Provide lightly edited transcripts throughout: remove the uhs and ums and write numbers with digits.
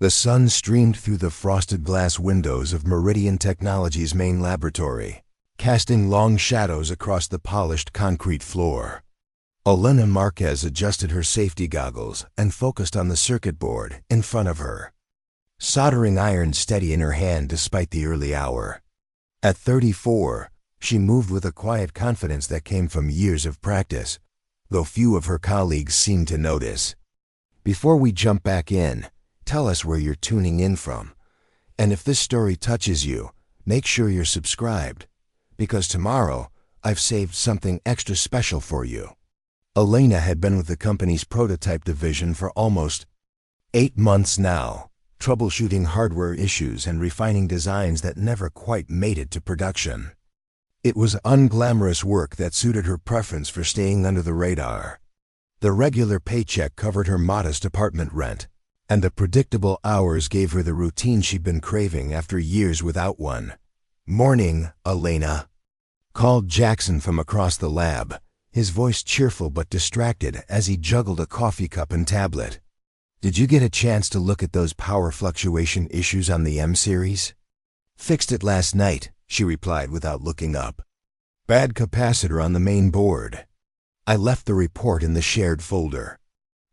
The sun streamed through the frosted glass windows of Meridian Technologies' main laboratory, casting long shadows across the polished concrete floor. Elena Marquez adjusted her safety goggles and focused on the circuit board in front of her, soldering iron steady in her hand despite the early hour. At 34, she moved with a quiet confidence that came from years of practice, though few of her colleagues seemed to notice. Before we jump back in, tell us where you're tuning in from. And if this story touches you, make sure you're subscribed, because tomorrow I've saved something extra special for you. Elena had been with the company's prototype division for almost 8 months now, troubleshooting hardware issues and refining designs that never quite made it to production. It was unglamorous work that suited her preference for staying under the radar. The regular paycheck covered her modest apartment rent, and the predictable hours gave her the routine she'd been craving after years without one. "Morning, Elena," called Jackson from across the lab, his voice cheerful but distracted as he juggled a coffee cup and tablet. "Did you get a chance to look at those power fluctuation issues on the M-series?" "Fixed it last night," she replied without looking up. "Bad capacitor on the main board. I left the report in the shared folder."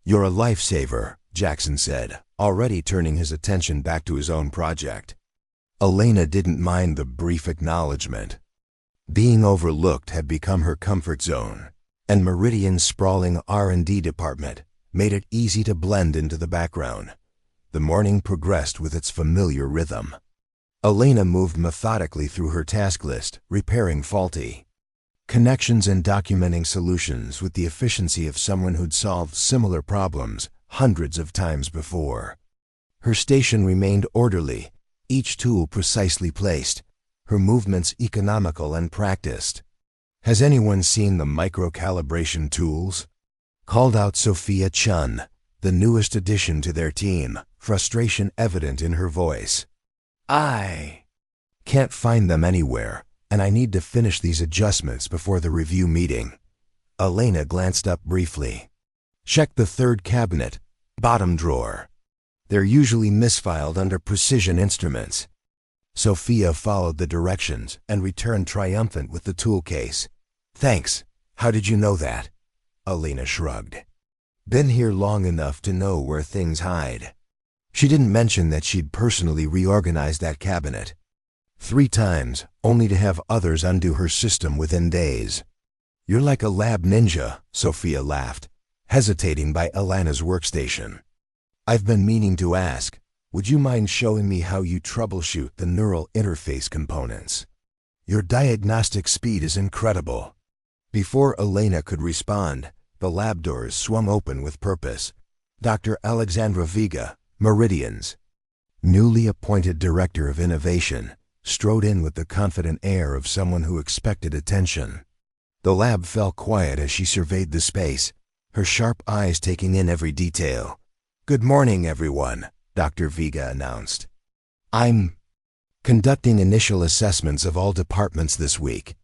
"You're a lifesaver," Jackson said, already turning his attention back to his own project. Elena didn't mind the brief acknowledgement. Being overlooked had become her comfort zone, and Meridian's sprawling R&D department made it easy to blend into the background. The morning progressed with its familiar rhythm. Elena moved methodically through her task list, repairing faulty connections and documenting solutions with the efficiency of someone who'd solved similar problems hundreds of times before. Her station remained orderly, each tool precisely placed, her movements economical and practiced. "Has anyone seen the micro-calibration tools?" called out Sophia Chun, the newest addition to their team, frustration evident in her voice. "I can't find them anywhere, and I need to finish these adjustments before the review meeting." Elena glanced up briefly. "Check the third cabinet, bottom drawer. They're usually misfiled under precision instruments." Sophia followed the directions and returned triumphant with the tool case. "Thanks. How did you know that?" Elena shrugged. "Been here long enough to know where things hide." She didn't mention that she'd personally reorganized that cabinet 3 times, only to have others undo her system within days. "You're like a lab ninja," Sophia laughed, hesitating by Elena's workstation. "I've been meaning to ask, would you mind showing me how you troubleshoot the neural interface components? Your diagnostic speed is incredible." Before Elena could respond, the lab doors swung open with purpose. Dr. Alexandra Vega, Meridian's newly appointed Director of Innovation, strode in with the confident air of someone who expected attention. The lab fell quiet as she surveyed the space, her sharp eyes taking in every detail. "Good morning, everyone," Dr. Vega announced. "I'm conducting initial assessments of all departments this week.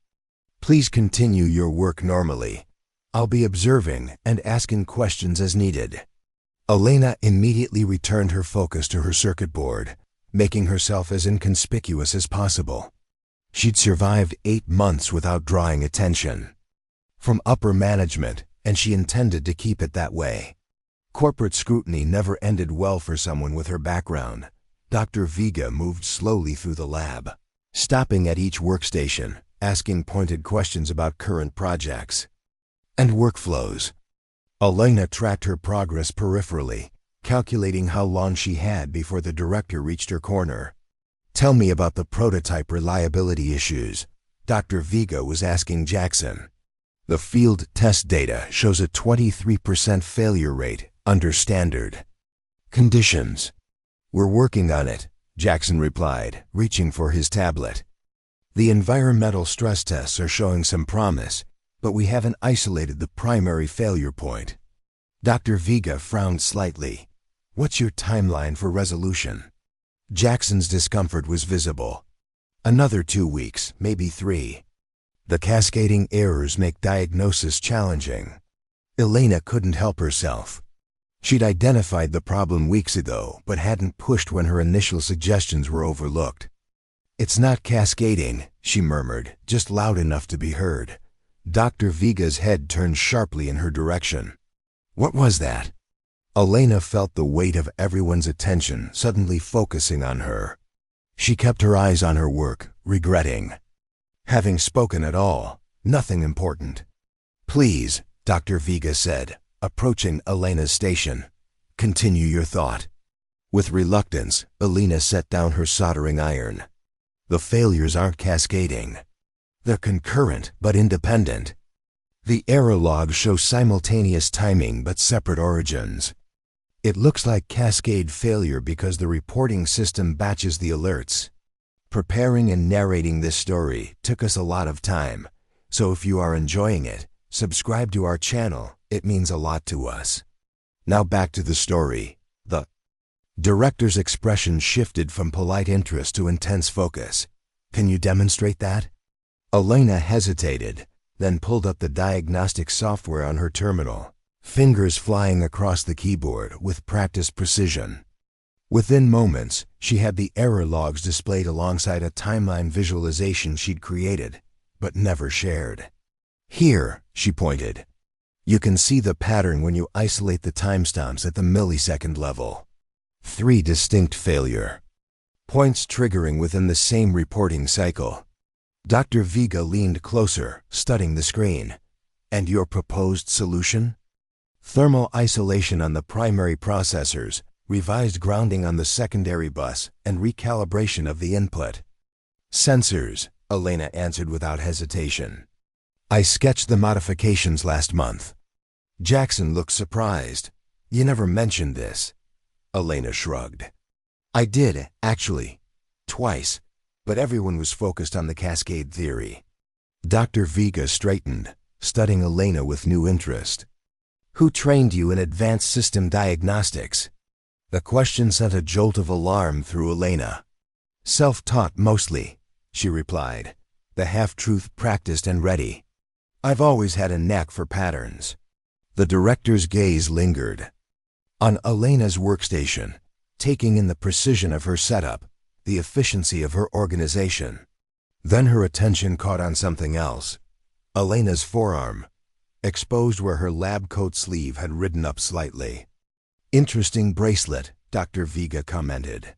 Please continue your work normally. I'll be observing and asking questions as needed." Elena immediately returned her focus to her circuit board, making herself as inconspicuous as possible. She'd survived 8 months without drawing attention from upper management, and she intended to keep it that way. Corporate scrutiny never ended well for someone with her background. Dr. Vega moved slowly through the lab, stopping at each workstation, asking pointed questions about current projects and workflows. Elena tracked her progress peripherally, calculating how long she had before the director reached her corner. "Tell me about the prototype reliability issues," Dr. Vega was asking Jackson. "The field test data shows a 23% failure rate under standard conditions." "We're working on it," Jackson replied, reaching for his tablet. "The environmental stress tests are showing some promise, but we haven't isolated the primary failure point." Dr. Vega frowned slightly. "What's your timeline for resolution?" Jackson's discomfort was visible. "Another 2 weeks, maybe 3. The cascading errors make diagnosis challenging." Elena couldn't help herself. She'd identified the problem weeks ago, but hadn't pushed when her initial suggestions were overlooked. "It's not cascading," she murmured, just loud enough to be heard. Dr. Viga's head turned sharply in her direction. What was that? Elena felt the weight of everyone's attention suddenly focusing on her. She kept her eyes on her work, regretting having spoken at all. Nothing important. "Please," Dr. Viga said, approaching Elena's station. "Continue your thought." With reluctance, Elena set down her soldering iron. "The failures aren't cascading. They're concurrent but independent. The error logs show simultaneous timing but separate origins. It looks like cascade failure because the reporting system batches the alerts. Preparing and narrating this story took us a lot of time, so if you are enjoying it, subscribe to our channel. It means a lot to us." Now back to the story. The director's expression shifted from polite interest to intense focus. "Can you demonstrate that?" Elena hesitated, then pulled up the diagnostic software on her terminal, fingers flying across the keyboard with practiced precision. Within moments, she had the error logs displayed alongside a timeline visualization she'd created, but never shared. "Here," she pointed. "You can see the pattern when you isolate the timestamps at the millisecond level. 3 distinct failure points triggering within the same reporting cycle." Dr. Viga leaned closer, studying the screen. "And your proposed solution?" "Thermal isolation on the primary processors, revised grounding on the secondary bus, and recalibration of the input." "Sensors," Elena answered without hesitation. "I sketched the modifications last month." Jackson looked surprised. "You never mentioned this." Elena shrugged. "I did, actually. Twice. But everyone was focused on the cascade theory." Dr. Viga straightened, studying Elena with new interest. "Who trained you in advanced system diagnostics?" The question sent a jolt of alarm through Elena. "Self-taught mostly," she replied, the half-truth practiced and ready. "I've always had a knack for patterns." The director's gaze lingered on Elena's workstation, taking in the precision of her setup, the efficiency of her organization. Then her attention caught on something else. Elena's forearm, exposed where her lab coat sleeve had ridden up slightly. "Interesting bracelet," Dr. Viga commented.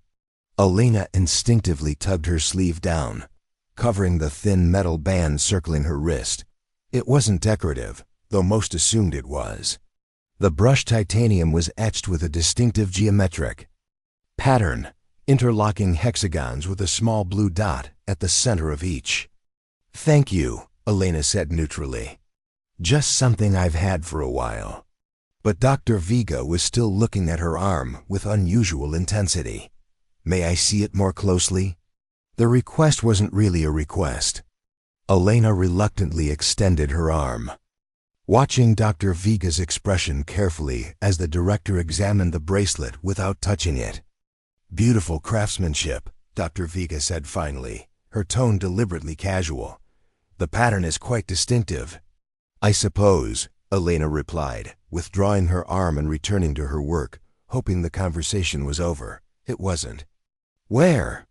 Elena instinctively tugged her sleeve down, covering the thin metal band circling her wrist. It wasn't decorative, though most assumed it was. The brushed titanium was etched with a distinctive geometric pattern, interlocking hexagons with a small blue dot at the center of each. "Thank you," Elena said neutrally. "Just something I've had for a while." But Dr. Viga was still looking at her arm with unusual intensity. "May I see it more closely?" The request wasn't really a request. Elena reluctantly extended her arm, watching Dr. Viga's expression carefully as the director examined the bracelet without touching it. "Beautiful craftsmanship," Dr. Viga said finally, her tone deliberately casual. "The pattern is quite distinctive." "I suppose," Elena replied, withdrawing her arm and returning to her work, hoping the conversation was over. It wasn't. "Where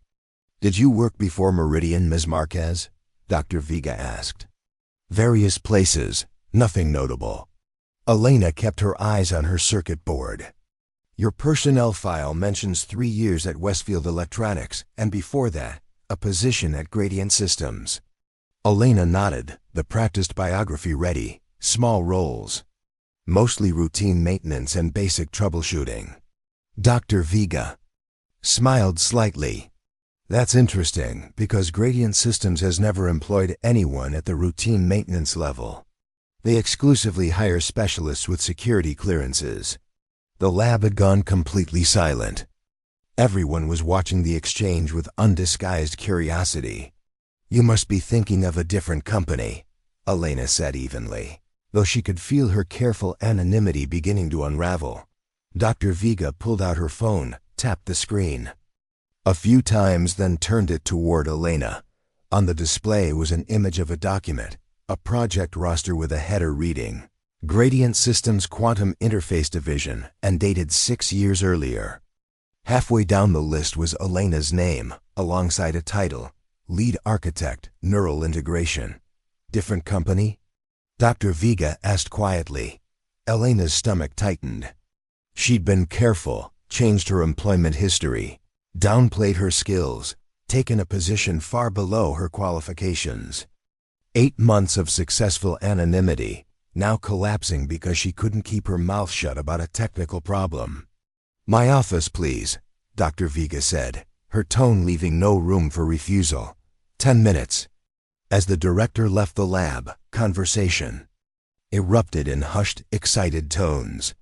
did you work before Meridian, Ms. Marquez?" Dr. Viga asked. "Various places, nothing notable." Elena kept her eyes on her circuit board. "Your personnel file mentions 3 years at Westfield Electronics, and before that, a position at Gradient Systems." Elena nodded, the practiced biography ready. "Small roles. Mostly routine maintenance and basic troubleshooting." Dr. Viga smiled slightly. "That's interesting, because Gradient Systems has never employed anyone at the routine maintenance level. They exclusively hire specialists with security clearances." The lab had gone completely silent. Everyone was watching the exchange with undisguised curiosity. "You must be thinking of a different company," Elena said evenly, though she could feel her careful anonymity beginning to unravel. Dr. Viga pulled out her phone, tapped the screen a few times, then turned it toward Elena. On the display was an image of a document, a project roster with a header reading, Gradient Systems Quantum Interface Division, and dated 6 years earlier. Halfway down the list was Elena's name, alongside a title, Lead Architect, Neural Integration. Different company? Dr. Vega asked quietly. Elena's stomach tightened. She'd been careful, changed her employment history, downplayed her skills, taken a position far below her qualifications. 8 months of successful anonymity, now collapsing because she couldn't keep her mouth shut about a technical problem. "My office, please," Dr. Vega said, her tone leaving no room for refusal. 10 minutes. As the director left the lab, conversation erupted in hushed, excited tones.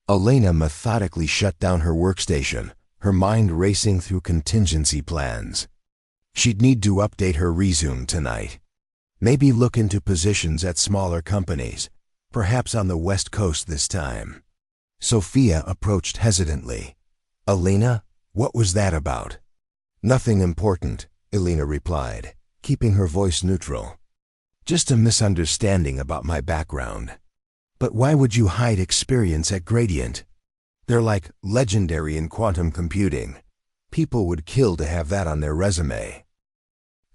Elena methodically shut down her workstation, her mind racing through contingency plans. She'd need to update her resume tonight. Maybe look into positions at smaller companies, perhaps on the West Coast this time. Sophia approached hesitantly. "Elena, what was that about?" "Nothing important," Elena replied, keeping her voice neutral. "Just a misunderstanding about my background." "But why would you hide experience at Gradient? They're like legendary in quantum computing. People would kill to have that on their resume."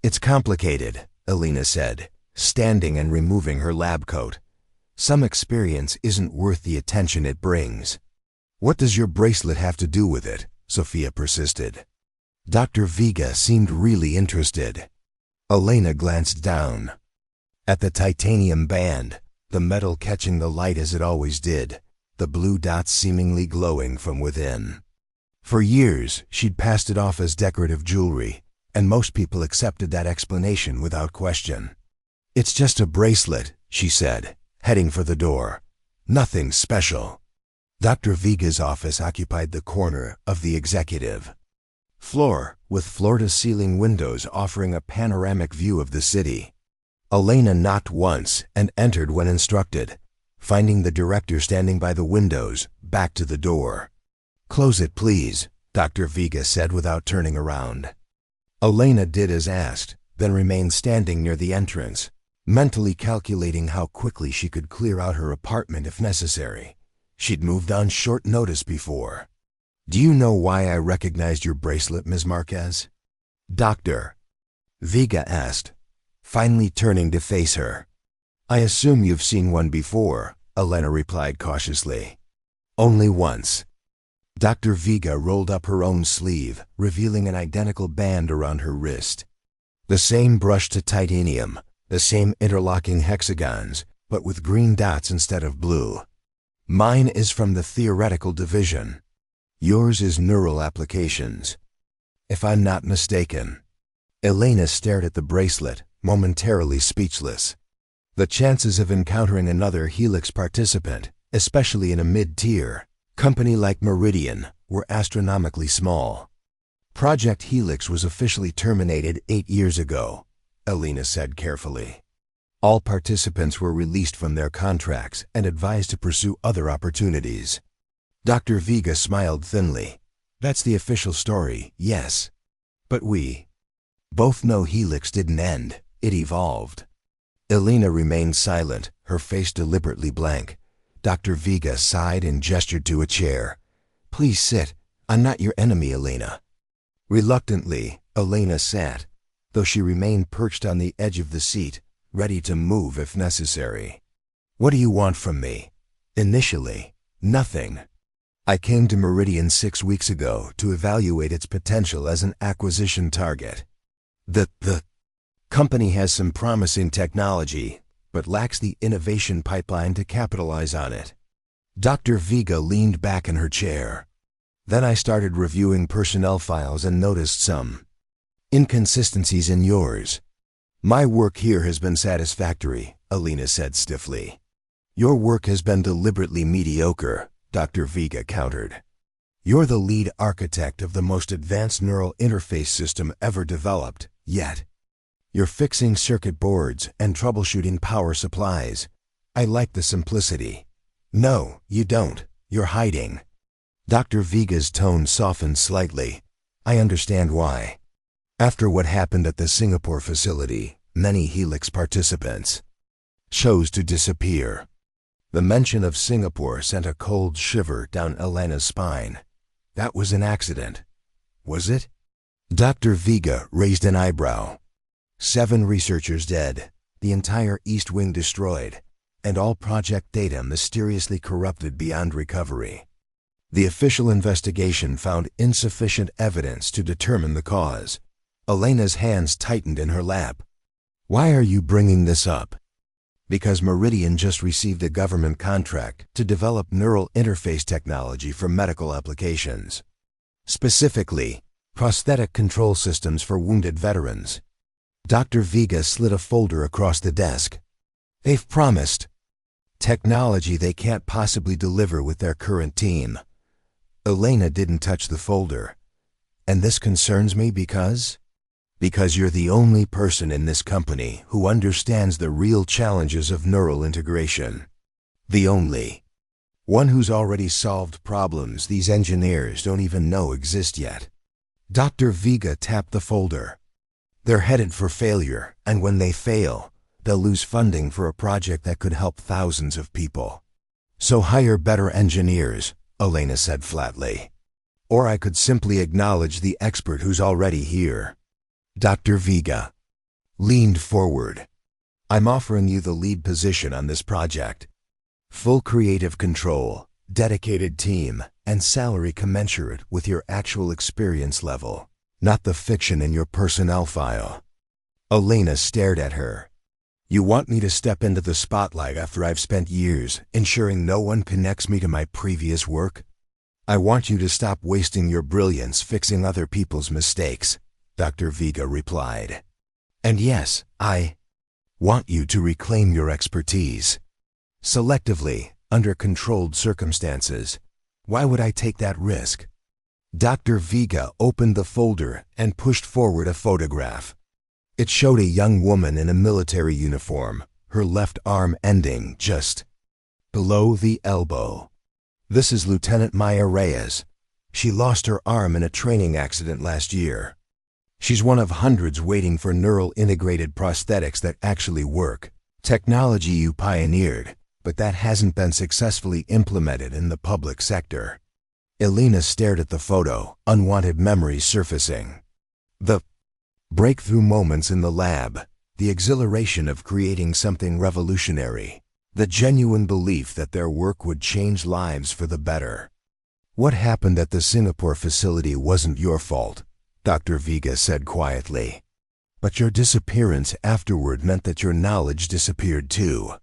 "It's complicated," Elena said, standing and removing her lab coat. "Some experience isn't worth the attention it brings." "What does your bracelet have to do with it?" Sophia persisted. Dr. Vega seemed really interested. Elena glanced down. At the titanium band, the metal catching the light as it always did, the blue dots seemingly glowing from within. For years, she'd passed it off as decorative jewelry, and most people accepted that explanation without question. "It's just a bracelet," she said, heading for the door. "Nothing special." Dr. Vega's office occupied the corner of the executive floor, with floor-to-ceiling windows offering a panoramic view of the city. Elena knocked once and entered when instructed, finding the director standing by the windows, back to the door. "Close it, please," Dr. Vega said without turning around. Elena did as asked, then remained standing near the entrance, mentally calculating how quickly she could clear out her apartment if necessary. She'd moved on short notice before. "Do you know why I recognized your bracelet, Ms. Marquez?" Dr. Vega asked, finally turning to face her. "I assume you've seen one before," Elena replied cautiously. "Only once." Dr. Vega rolled up her own sleeve, revealing an identical band around her wrist. The same brushed to titanium, the same interlocking hexagons, but with green dots instead of blue. "Mine is from the theoretical division. Yours is neural applications, if I'm not mistaken." Elena stared at the bracelet, momentarily speechless. The chances of encountering another Helix participant, especially in a mid-tier company like Meridian, were astronomically small. "Project Helix was officially terminated 8 years ago," Elena said carefully. "All participants were released from their contracts and advised to pursue other opportunities." Dr. Vega smiled thinly. "That's the official story, yes. But we both know Helix didn't end, it evolved." Elena remained silent, her face deliberately blank. Dr. Vega sighed and gestured to a chair. "Please sit. I'm not your enemy, Elena." Reluctantly, Elena sat, though she remained perched on the edge of the seat, ready to move if necessary. "What do you want from me?" "Initially, nothing. I came to Meridian 6 weeks ago to evaluate its potential as an acquisition target. The company has some promising technology, but lacks the innovation pipeline to capitalize on it." Dr. Vega leaned back in her chair. "Then I started reviewing personnel files and noticed some inconsistencies in yours." "My work here has been satisfactory," Elena said stiffly. "Your work has been deliberately mediocre," Dr. Vega countered. "You're the lead architect of the most advanced neural interface system ever developed, yet you're fixing circuit boards and troubleshooting power supplies. I like the simplicity." "No, you don't. You're hiding." Dr. Vega's tone softened slightly. "I understand why. After what happened at the Singapore facility, many Helix participants chose to disappear. The mention of Singapore sent a cold shiver down Elena's spine. That was an accident, was it? Dr. Vega raised an eyebrow. 7 researchers dead, the entire East Wing destroyed, and all project data mysteriously corrupted beyond recovery. The official investigation found insufficient evidence to determine the cause. Elena's hands tightened in her lap. Why are you bringing this up? Because Meridian just received a government contract to develop neural interface technology for medical applications. Specifically, prosthetic control systems for wounded veterans. Dr. Vega slid a folder across the desk. They've promised technology they can't possibly deliver with their current team. Elena didn't touch the folder. And this concerns me because you're the only person in this company who understands the real challenges of neural integration. The only one who's already solved problems these engineers don't even know exist yet. Dr. Vega tapped the folder. They're headed for failure, and when they fail, they'll lose funding for a project that could help thousands of people. So hire better engineers, Elena said flatly. Or I could simply acknowledge the expert who's already here. Dr. Vega leaned forward. I'm offering you the lead position on this project. Full creative control, dedicated team, and salary commensurate with your actual experience level, not the fiction in your personnel file. Elena stared at her. You want me to step into the spotlight after I've spent years ensuring no one connects me to my previous work? I want you to stop wasting your brilliance fixing other people's mistakes, Dr. Vega replied. And yes, I want you to reclaim your expertise. Selectively, under controlled circumstances. Why would I take that risk? Dr. Vega opened the folder and pushed forward a photograph. It showed a young woman in a military uniform, her left arm ending just below the elbow. This is Lieutenant Maya Reyes. She lost her arm in a training accident last year. She's one of hundreds waiting for neural integrated prosthetics that actually work. Technology you pioneered, but that hasn't been successfully implemented in the public sector. Elena stared at the photo, unwanted memories surfacing. The breakthrough moments in the lab, the exhilaration of creating something revolutionary, the genuine belief that their work would change lives for the better. What happened at the Singapore facility wasn't your fault, Dr. Vega said quietly. But your disappearance afterward meant that your knowledge disappeared too.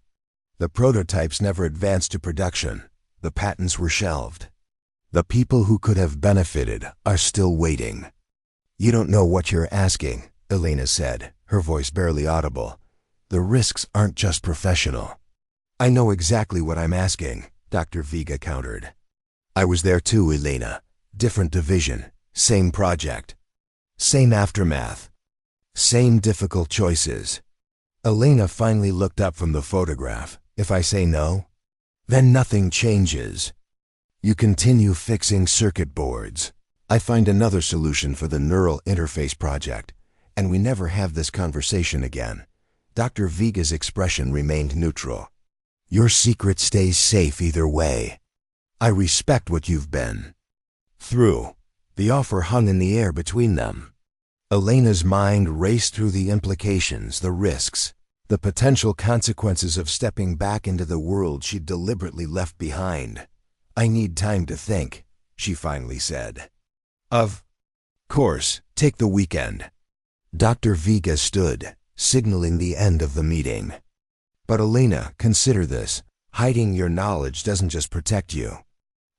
The prototypes never advanced to production. The patents were shelved. The people who could have benefited are still waiting. You don't know what you're asking, Elena said, her voice barely audible. The risks aren't just professional. I know exactly what I'm asking, Dr. Vega countered. I was there too, Elena. Different division, same project. Same aftermath. Same difficult choices. Elena finally looked up from the photograph. If I say no, then nothing changes. You continue fixing circuit boards. I find another solution for the neural interface project, and we never have this conversation again. Dr. Vega's expression remained neutral. Your secret stays safe either way. I respect what you've been through. The offer hung in the air between them. Elena's mind raced through the implications, the risks, the potential consequences of stepping back into the world she'd deliberately left behind. I need time to think, she finally said. Of course, take the weekend. Dr. Vega stood, signaling the end of the meeting. But Elena, consider this. Hiding your knowledge doesn't just protect you.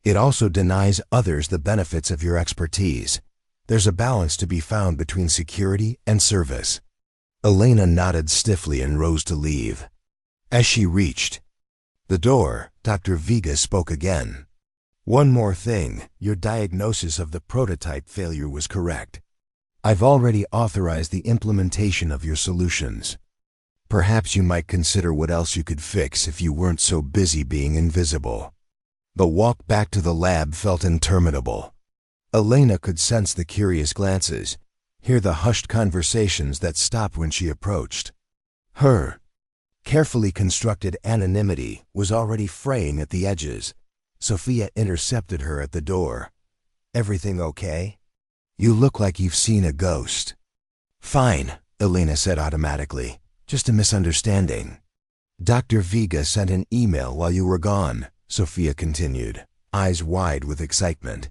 It also denies others the benefits of your expertise. There's a balance to be found between security and service. Elena nodded stiffly and rose to leave. As she reached the door, Dr. Vega spoke again. One more thing, your diagnosis of the prototype failure was correct. I've already authorized the implementation of your solutions. Perhaps you might consider what else you could fix if you weren't so busy being invisible. The walk back to the lab felt interminable. Elena could sense the curious glances, hear the hushed conversations that stopped when she approached her. Carefully constructed anonymity was already fraying at the edges. Sophia intercepted her at the door. "Everything okay? You look like you've seen a ghost." "Fine," Elena said automatically. "Just a misunderstanding." "Dr. Vega sent an email while you were gone," Sophia continued, eyes wide with excitement.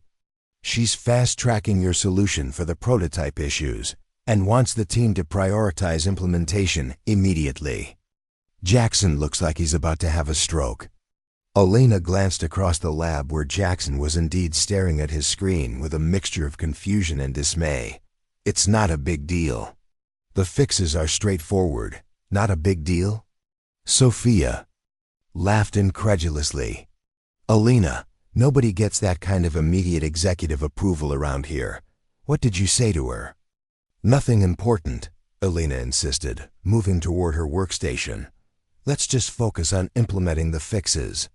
"She's fast-tracking your solution for the prototype issues and wants the team to prioritize implementation immediately." "Jackson looks like he's about to have a stroke." Elena glanced across the lab where Jackson was indeed staring at his screen with a mixture of confusion and dismay. "It's not a big deal. The fixes are straightforward. Not a big deal?" Sophia laughed incredulously. "Elena, nobody gets that kind of immediate executive approval around here. What did you say to her?" "Nothing important," Elena insisted, moving toward her workstation. "Let's just focus on implementing the fixes."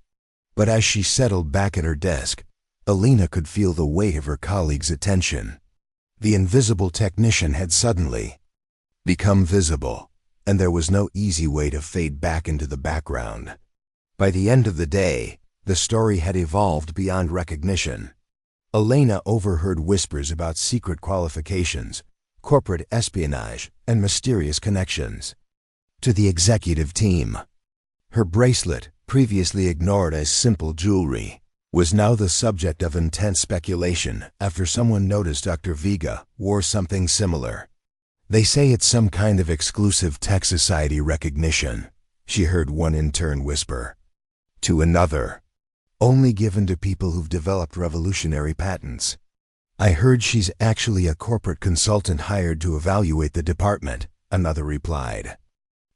But as she settled back at her desk, Elena could feel the weight of her colleague's attention. The invisible technician had suddenly become visible, and there was no easy way to fade back into the background. By the end of the day, the story had evolved beyond recognition. Elena overheard whispers about secret qualifications, corporate espionage, and mysterious connections to the executive team. Her bracelet, previously ignored as simple jewelry, was now the subject of intense speculation after someone noticed Dr. Vega wore something similar. "They say it's some kind of exclusive tech society recognition," she heard one intern whisper to another. "Only given to people who've developed revolutionary patents." "I heard she's actually a corporate consultant hired to evaluate the department," another replied.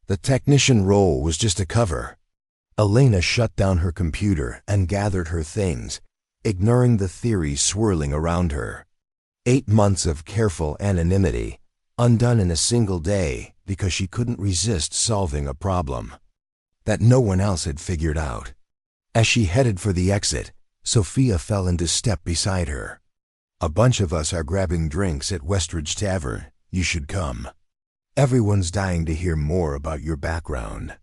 "The technician role was just a cover." Elena shut down her computer and gathered her things, ignoring the theories swirling around her. 8 months of careful anonymity, undone in a single day because she couldn't resist solving a problem that no one else had figured out. As she headed for the exit, Sophia fell into step beside her. "A bunch of us are grabbing drinks at Westridge Tavern. You should come. Everyone's dying to hear more about your background."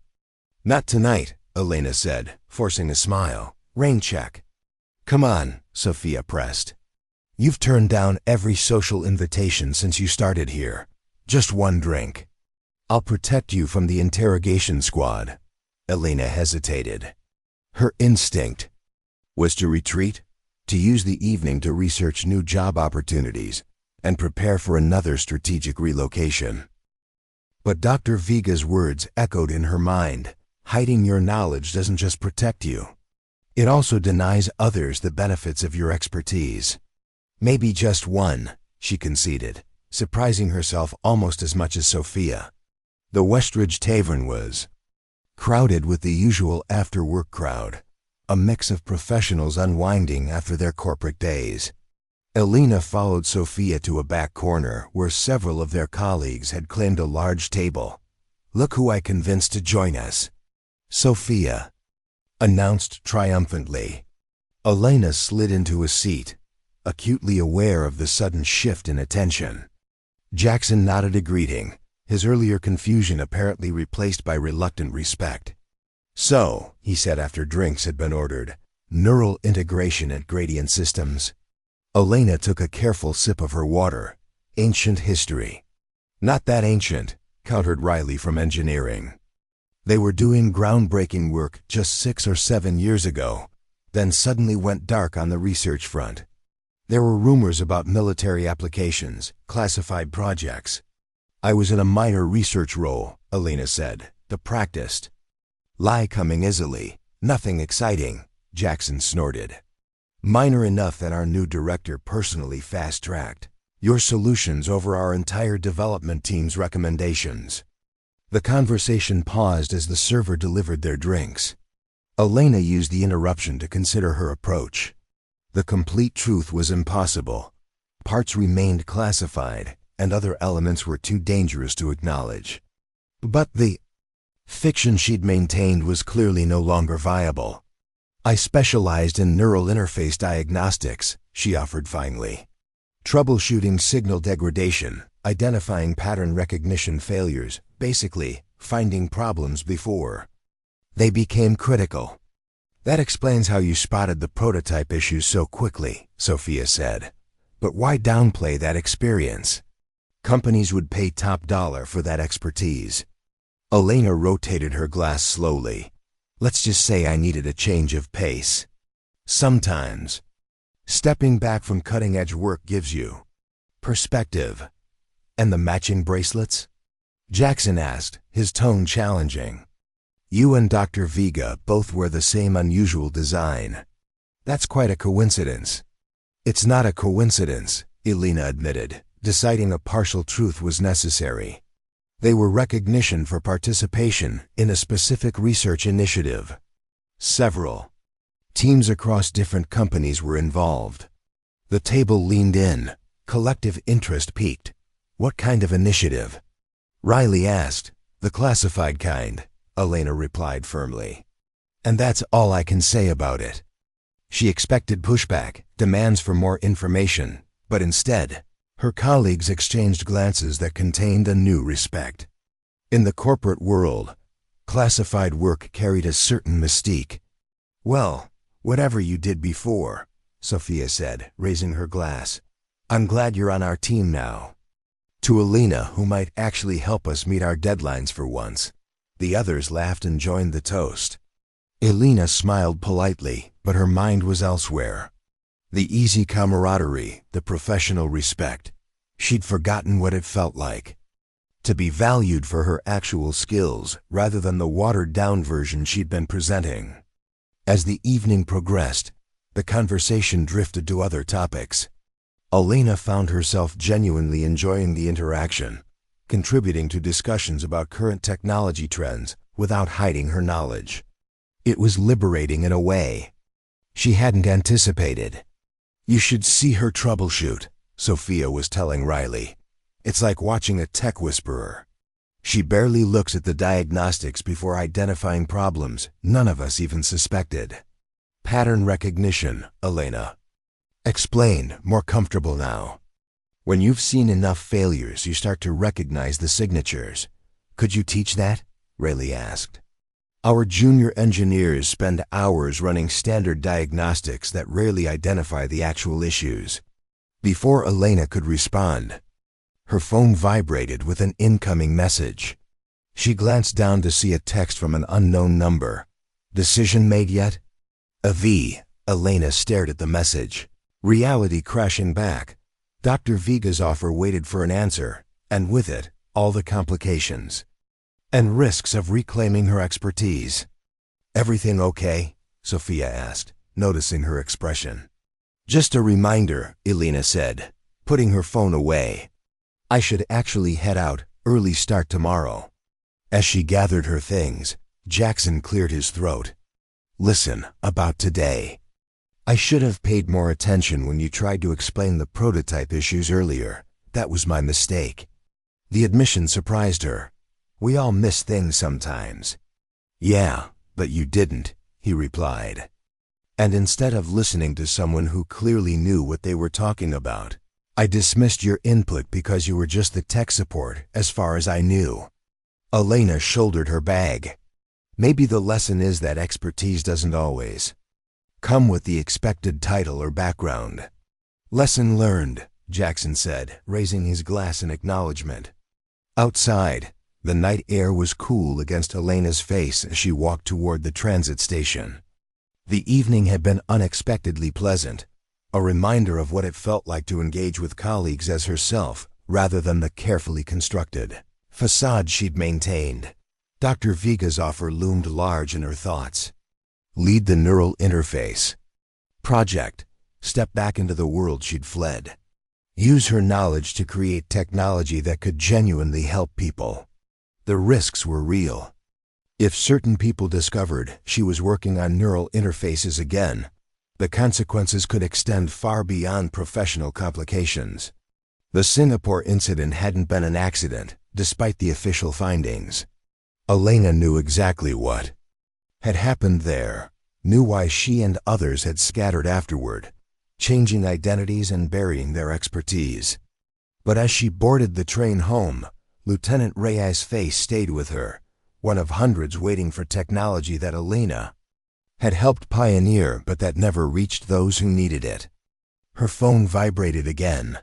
"Not tonight," Elena said, forcing a smile. "Rain check." "Come on," Sophia pressed. "You've turned down every social invitation since you started here. Just one drink." "I'll protect you from the interrogation squad." Elena hesitated. Her instinct was to retreat, to use the evening to research new job opportunities and prepare for another strategic relocation. But Dr. Vega's words echoed in her mind. Hiding your knowledge doesn't just protect you. It also denies others the benefits of your expertise. "Maybe just one," she conceded, surprising herself almost as much as Sophia. The Westridge Tavern was crowded with the usual after-work crowd, a mix of professionals unwinding after their corporate days. Elena followed Sophia to a back corner where several of their colleagues had claimed a large table. "Look who I convinced to join us," Sophia announced triumphantly. Elena slid into a seat, acutely aware of the sudden shift in attention. Jackson nodded a greeting, his earlier confusion apparently replaced by reluctant respect. "So," he said after drinks had been ordered, "neural integration at Gradient Systems." Elena took a careful sip of her water. "Ancient history." "Not that ancient," countered Riley from engineering. "They were doing groundbreaking work just 6 or 7 years ago, then suddenly went dark on the research front. There were rumors about military applications, classified projects. I was in a minor research role," Elena said, "the practiced lie coming easily. Nothing exciting," Jackson snorted. "Minor enough that our new director personally fast-tracked your solutions over our entire development team's recommendations." The conversation paused as the server delivered their drinks. Elena used the interruption to consider her approach. The complete truth was impossible. Parts remained classified, and other elements were too dangerous to acknowledge. But the fiction she'd maintained was clearly no longer viable. "I specialized in neural interface diagnostics," she offered finally. "Troubleshooting signal degradation, identifying pattern recognition failures, basically finding problems before they became critical. That explains how you spotted the prototype issues so quickly, Sophia said. But why downplay that experience? Companies would pay top dollar for that expertise. Elena rotated her glass slowly. Let's just say I needed a change of pace. Sometimes, stepping back from cutting-edge work gives you perspective. And the matching bracelets? Jackson asked, his tone challenging. You and Dr. Vega both wear the same unusual design. That's quite a coincidence. It's not a coincidence, Elena admitted, deciding a partial truth was necessary. They were recognition for participation in a specific research initiative. Several teams across different companies were involved. The table leaned in. Collective interest peaked. What kind of initiative? Riley asked. The classified kind, Elena replied firmly. And that's all I can say about it. She expected pushback, demands for more information, but instead, her colleagues exchanged glances that contained a new respect. In the corporate world, classified work carried a certain mystique. Well, whatever you did before, Sophia said, raising her glass. I'm glad you're on our team now. To Elena, who might actually help us meet our deadlines for once. The others laughed and joined the toast. Elena smiled politely, but her mind was elsewhere. The easy camaraderie, the professional respect. She'd forgotten what it felt like to be valued for her actual skills rather than the watered-down version she'd been presenting. As the evening progressed, the conversation drifted to other topics. Elena found herself genuinely enjoying the interaction, contributing to discussions about current technology trends without hiding her knowledge. It was liberating in a way she hadn't anticipated. You should see her troubleshoot, Sophia was telling Riley. It's like watching a tech whisperer. She barely looks at the diagnostics before identifying problems none of us even suspected. Pattern recognition, Elena explained, more comfortable now. When you've seen enough failures, you start to recognize the signatures. Could you teach that? Riley asked. Our junior engineers spend hours running standard diagnostics that rarely identify the actual issues. Before Elena could respond, her phone vibrated with an incoming message. She glanced down to see a text from an unknown number. Decision made yet? Elena stared at the message. Reality crashing back. Dr. Vega's offer waited for an answer, and with it, all the complications and risks of reclaiming her expertise. Everything okay? Sophia asked, noticing her expression. Just a reminder, Elena said, putting her phone away. I should actually head out, early start tomorrow. As she gathered her things, Jackson cleared his throat. Listen, about today. I should have paid more attention when you tried to explain the prototype issues earlier. That was my mistake. The admission surprised her. We all miss things sometimes. Yeah, but you didn't, he replied. And instead of listening to someone who clearly knew what they were talking about, I dismissed your input because you were just the tech support, as far as I knew. Elena shouldered her bag. Maybe the lesson is that expertise doesn't always come with the expected title or background. Lesson learned, Jackson said, raising his glass in acknowledgement. Outside, the night air was cool against Elena's face as she walked toward the transit station. The evening had been unexpectedly pleasant, a reminder of what it felt like to engage with colleagues as herself rather than the carefully constructed facade she'd maintained. Dr. Vega's offer loomed large in her thoughts. Lead the neural interface project, step back into the world she'd fled. Use her knowledge to create technology that could genuinely help people. The risks were real. If certain people discovered she was working on neural interfaces again, the consequences could extend far beyond professional complications. The Singapore incident hadn't been an accident, despite the official findings. Elena knew exactly what had happened there, knew why she and others had scattered afterward, changing identities and burying their expertise. But as she boarded the train home, Lieutenant Reyes' face stayed with her, one of hundreds waiting for technology that Elena had helped pioneer but that never reached those who needed it. Her phone vibrated again.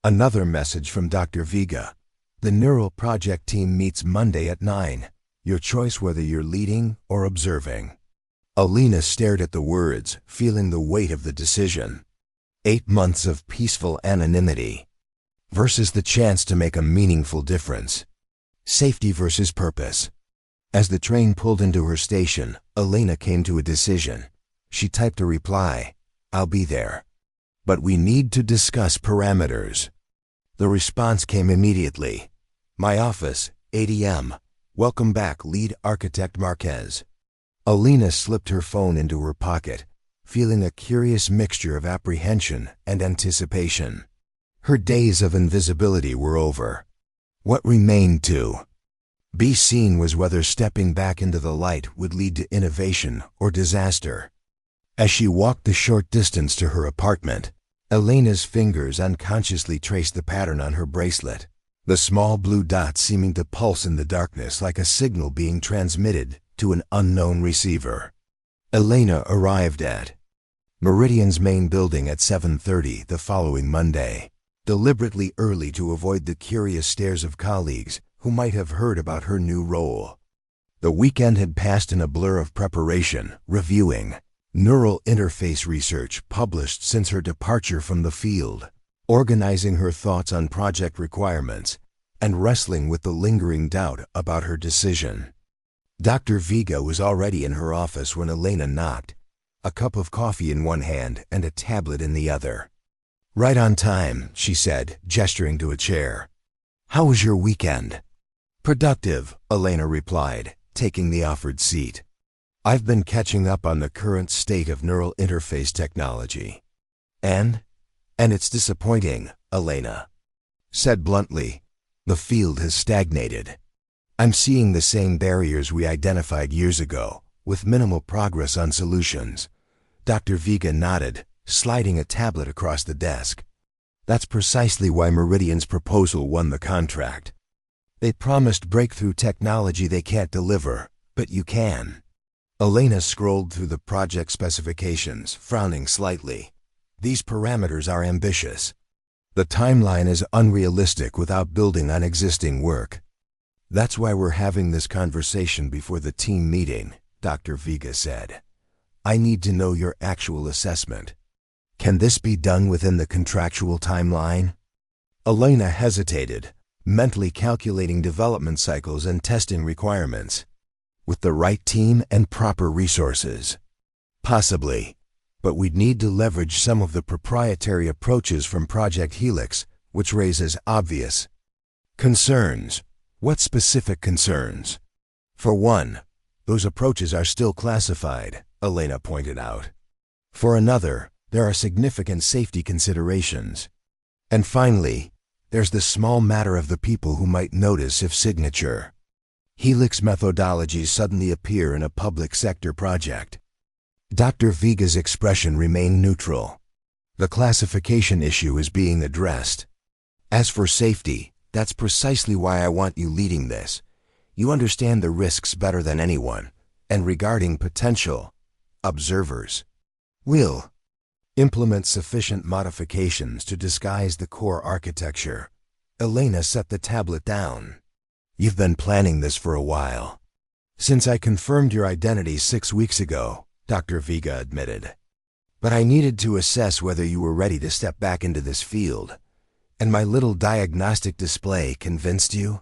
Another message from Dr. Vega. The Neural Project team meets Monday at 9. Your choice whether you're leading or observing. Elena stared at the words, feeling the weight of the decision. 8 months of peaceful anonymity versus the chance to make a meaningful difference. Safety versus purpose. As the train pulled into her station, Elena came to a decision. She typed a reply, "I'll be there. But we need to discuss parameters." The response came immediately. "My office, 8 a.m. Welcome back, Lead Architect Marquez." Elena slipped her phone into her pocket, feeling a curious mixture of apprehension and anticipation. Her days of invisibility were over. What remained to be seen was whether stepping back into the light would lead to innovation or disaster. As she walked the short distance to her apartment, Elena's fingers unconsciously traced the pattern on her bracelet, the small blue dot seeming to pulse in the darkness like a signal being transmitted to an unknown receiver. Elena arrived at Meridian's main building at 7:30 the following Monday, deliberately early to avoid the curious stares of colleagues who might have heard about her new role. The weekend had passed in a blur of preparation, reviewing neural interface research published since her departure from the field, organizing her thoughts on project requirements, and wrestling with the lingering doubt about her decision. Dr. Vega was already in her office when Elena knocked, a cup of coffee in one hand and a tablet in the other. "Right on time," she said, gesturing to a chair. "How was your weekend?" "Productive," Elena replied, taking the offered seat. "I've been catching up on the current state of neural interface technology." And it's disappointing," Elena said bluntly. "The field has stagnated. I'm seeing the same barriers we identified years ago, with minimal progress on solutions." Dr. Vega nodded, sliding a tablet across the desk. "That's precisely why Meridian's proposal won the contract. They promised breakthrough technology they can't deliver, but you can." Elena scrolled through the project specifications, frowning slightly. "These parameters are ambitious. The timeline is unrealistic without building on existing work." "That's why we're having this conversation before the team meeting," Dr. Vega said. "I need to know your actual assessment. Can this be done within the contractual timeline?" Elena hesitated, mentally calculating development cycles and testing requirements. "With the right team and proper resources, possibly. But we'd need to leverage some of the proprietary approaches from Project Helix, which raises obvious concerns." "What specific concerns?" "For one, those approaches are still classified," Elena pointed out. "For another, there are significant safety considerations. And finally, there's the small matter of the people who might notice if signature Helix methodologies suddenly appear in a public sector project." Dr. Vega's expression remained neutral. "The classification issue is being addressed. As for safety, that's precisely why I want you leading this. You understand the risks better than anyone. And regarding potential observers, we'll implement sufficient modifications to disguise the core architecture." Elena set the tablet down. "You've been planning this for a while." "Since I confirmed your identity 6 weeks ago," Dr. Vega admitted. "But I needed to assess whether you were ready to step back into this field. And my little diagnostic display convinced you?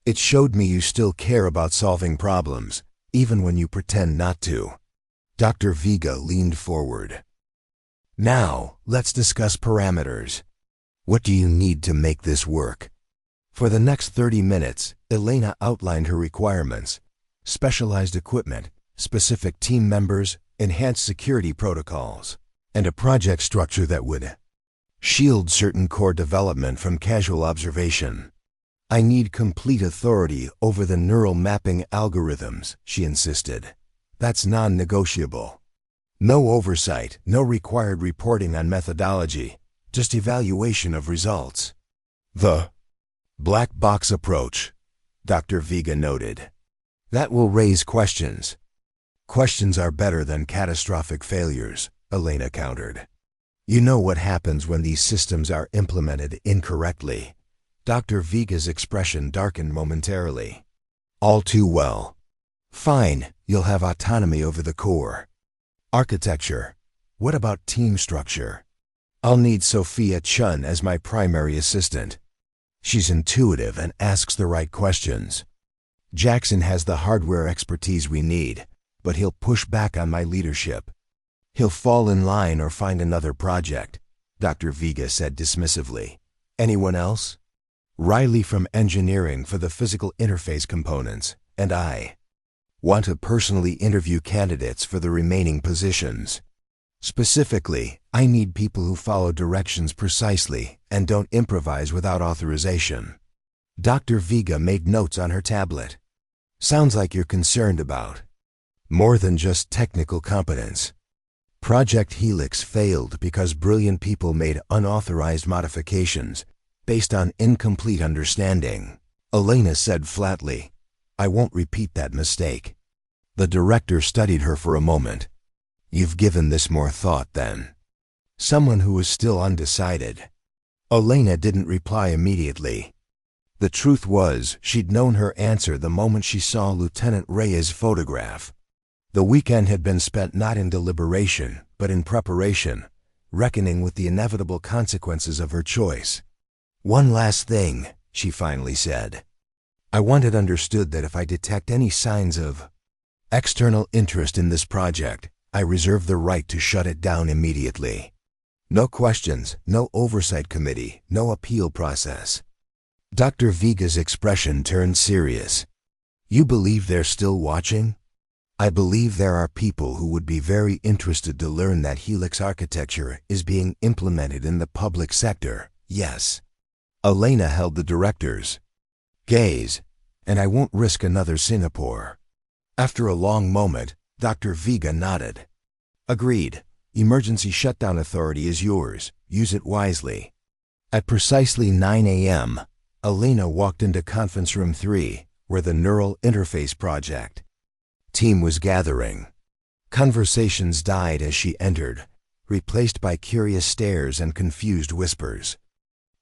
It showed me you still care about solving problems, even when you pretend not to." Dr. Vega leaned forward. "Now, let's discuss parameters. What do you need to make this work?" For the next 30 minutes, Elena outlined her requirements: specialized equipment, specific team members, enhanced security protocols, and a project structure that would shield certain core development from casual observation. "I need complete authority over the neural mapping algorithms," she insisted. "That's non-negotiable. No oversight, no required reporting on methodology, just evaluation of results." "The black box approach," Dr. Vega noted. That will raise questions. Questions are better than catastrophic failures, Elena countered. You know what happens when these systems are implemented incorrectly. Dr. Vega's expression darkened momentarily. All too well. Fine, you'll have autonomy over the core. Architecture. What about team structure? I'll need Sophia Chun as my primary assistant. She's intuitive and asks the right questions. Jackson has the hardware expertise we need, but he'll push back on my leadership. He'll fall in line or find another project, Dr. Vega said dismissively. Anyone else? Riley from engineering for the physical interface components, and I want to personally interview candidates for the remaining positions. Specifically, I need people who follow directions precisely and don't improvise without authorization. Dr. Vega made notes on her tablet. Sounds like you're concerned about more than just technical competence. Project Helix failed because brilliant people made unauthorized modifications based on incomplete understanding, Elena said flatly. I won't repeat that mistake. The director studied her for a moment. You've given this more thought then. Someone who was still undecided. Elena didn't reply immediately. The truth was, she'd known her answer the moment she saw Lieutenant Reyes' photograph. The weekend had been spent not in deliberation, but in preparation, reckoning with the inevitable consequences of her choice. One last thing, she finally said. I want it understood that if I detect any signs of external interest in this project, I reserve the right to shut it down immediately. No questions, no oversight committee, no appeal process. Dr. Vega's expression turned serious. You believe they're still watching? I believe there are people who would be very interested to learn that Helix architecture is being implemented in the public sector, yes. Elena held the director's gaze, and I won't risk another Singapore. After a long moment, Dr. Vega nodded. Agreed. Emergency shutdown authority is yours. Use it wisely. At precisely 9 a.m., Elena walked into Conference Room 3, where the Neural Interface Project team was gathering. Conversations died as she entered, replaced by curious stares and confused whispers.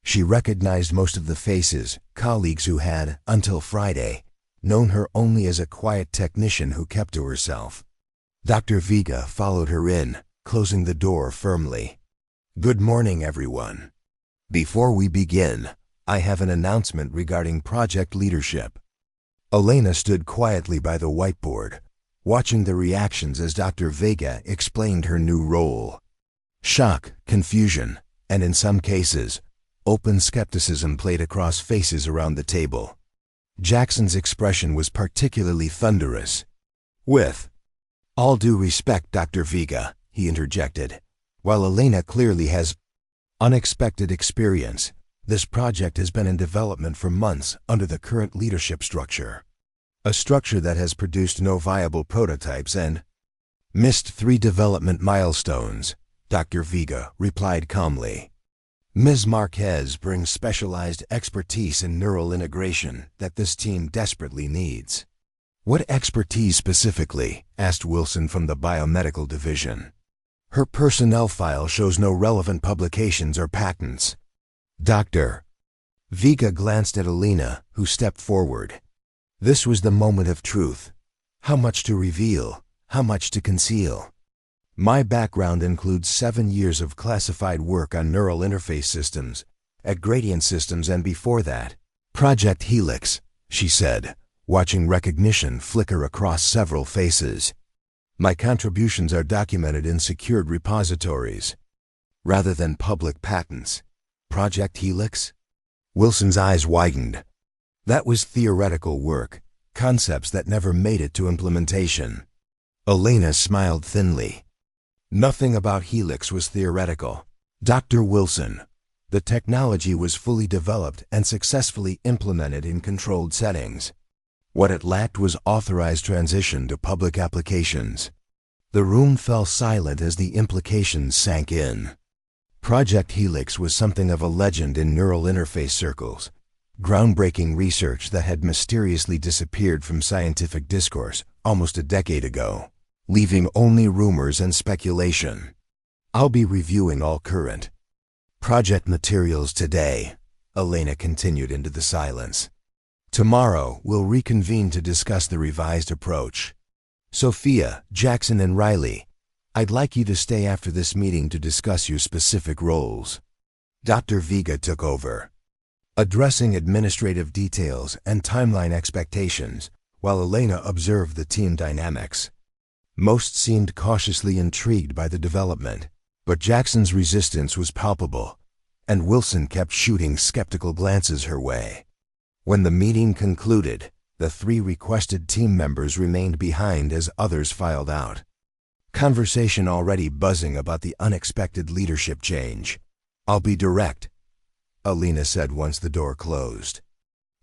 She recognized most of the faces, colleagues who had, until Friday, known her only as a quiet technician who kept to herself. Dr. Vega followed her in, closing the door firmly. Good morning, everyone. Before we begin, I have an announcement regarding project leadership. Elena stood quietly by the whiteboard, watching the reactions as Dr. Vega explained her new role. Shock, confusion, and in some cases, open skepticism played across faces around the table. Jackson's expression was particularly thunderous. With all due respect, Dr. Vega, he interjected, while Elena clearly has unexpected experience, this project has been in development for months under the current leadership structure. A structure that has produced no viable prototypes and missed 3 development milestones, Dr. Vega replied calmly. Ms. Marquez brings specialized expertise in neural integration that this team desperately needs. What expertise specifically? Asked Wilson from the biomedical division. Her personnel file shows no relevant publications or patents. Dr. Vega glanced at Elena, who stepped forward. This was the moment of truth. How much to reveal, how much to conceal. My background includes 7 years of classified work on neural interface systems, at Gradient Systems and before that, Project Helix, she said, watching recognition flicker across several faces. My contributions are documented in secured repositories, rather than public patents. Project Helix? Wilson's eyes widened. That was theoretical work, concepts that never made it to implementation. Elena smiled thinly. Nothing about Helix was theoretical. Dr. Wilson, the technology was fully developed and successfully implemented in controlled settings. What it lacked was authorized transition to public applications. The room fell silent as the implications sank in. Project Helix was something of a legend in neural interface circles, groundbreaking research that had mysteriously disappeared from scientific discourse almost a decade ago, leaving only rumors and speculation. I'll be reviewing all current project materials today, Elena continued into the silence. Tomorrow, we'll reconvene to discuss the revised approach. Sophia, Jackson, and Riley, I'd like you to stay after this meeting to discuss your specific roles. Dr. Vega took over, addressing administrative details and timeline expectations, while Elena observed the team dynamics. Most seemed cautiously intrigued by the development, but Jackson's resistance was palpable, and Wilson kept shooting skeptical glances her way. When the meeting concluded, the 3 requested team members remained behind as others filed out. Conversation already buzzing about the unexpected leadership change. I'll be direct, Elena said once the door closed.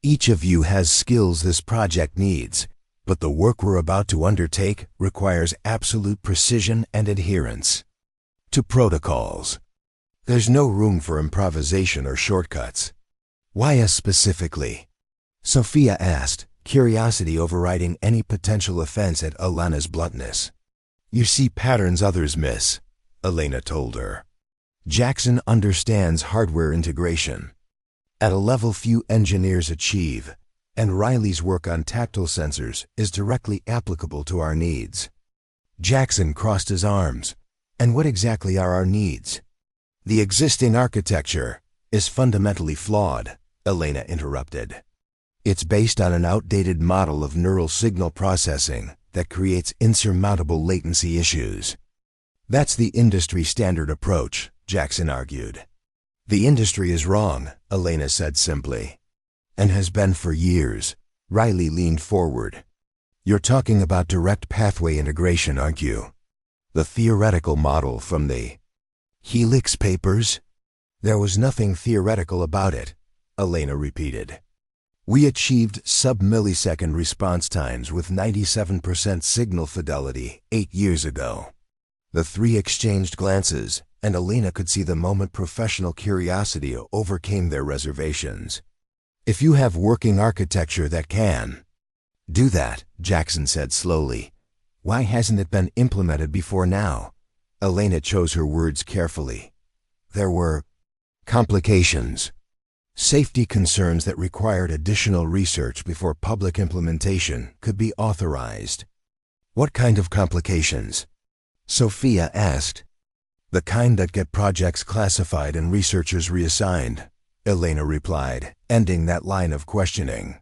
Each of you has skills this project needs, but the work we're about to undertake requires absolute precision and adherence to protocols. There's no room for improvisation or shortcuts. Why us specifically? Sophia asked, curiosity overriding any potential offense at Elena's bluntness. You see patterns others miss, Elena told her. Jackson understands hardware integration at a level few engineers achieve, and Riley's work on tactile sensors is directly applicable to our needs. Jackson crossed his arms. And what exactly are our needs? The existing architecture is fundamentally flawed, Elena interrupted. It's based on an outdated model of neural signal processing that creates insurmountable latency issues. That's the industry standard approach, Jackson argued. The industry is wrong, Elena said simply. And has been for years. Riley leaned forward. You're talking about direct pathway integration, aren't you? The theoretical model from the Helix papers? There was nothing theoretical about it, Elena repeated. We achieved sub-millisecond response times with 97% signal fidelity 8 years ago. The 3 exchanged glances, and Elena could see the moment professional curiosity overcame their reservations. If you have working architecture that can do that, Jackson said slowly, why hasn't it been implemented before now? Elena chose her words carefully. There were complications, safety concerns that required additional research before public implementation could be authorized. What kind of complications? Sophia asked. The kind that get projects classified and researchers reassigned, Elena replied, ending that line of questioning.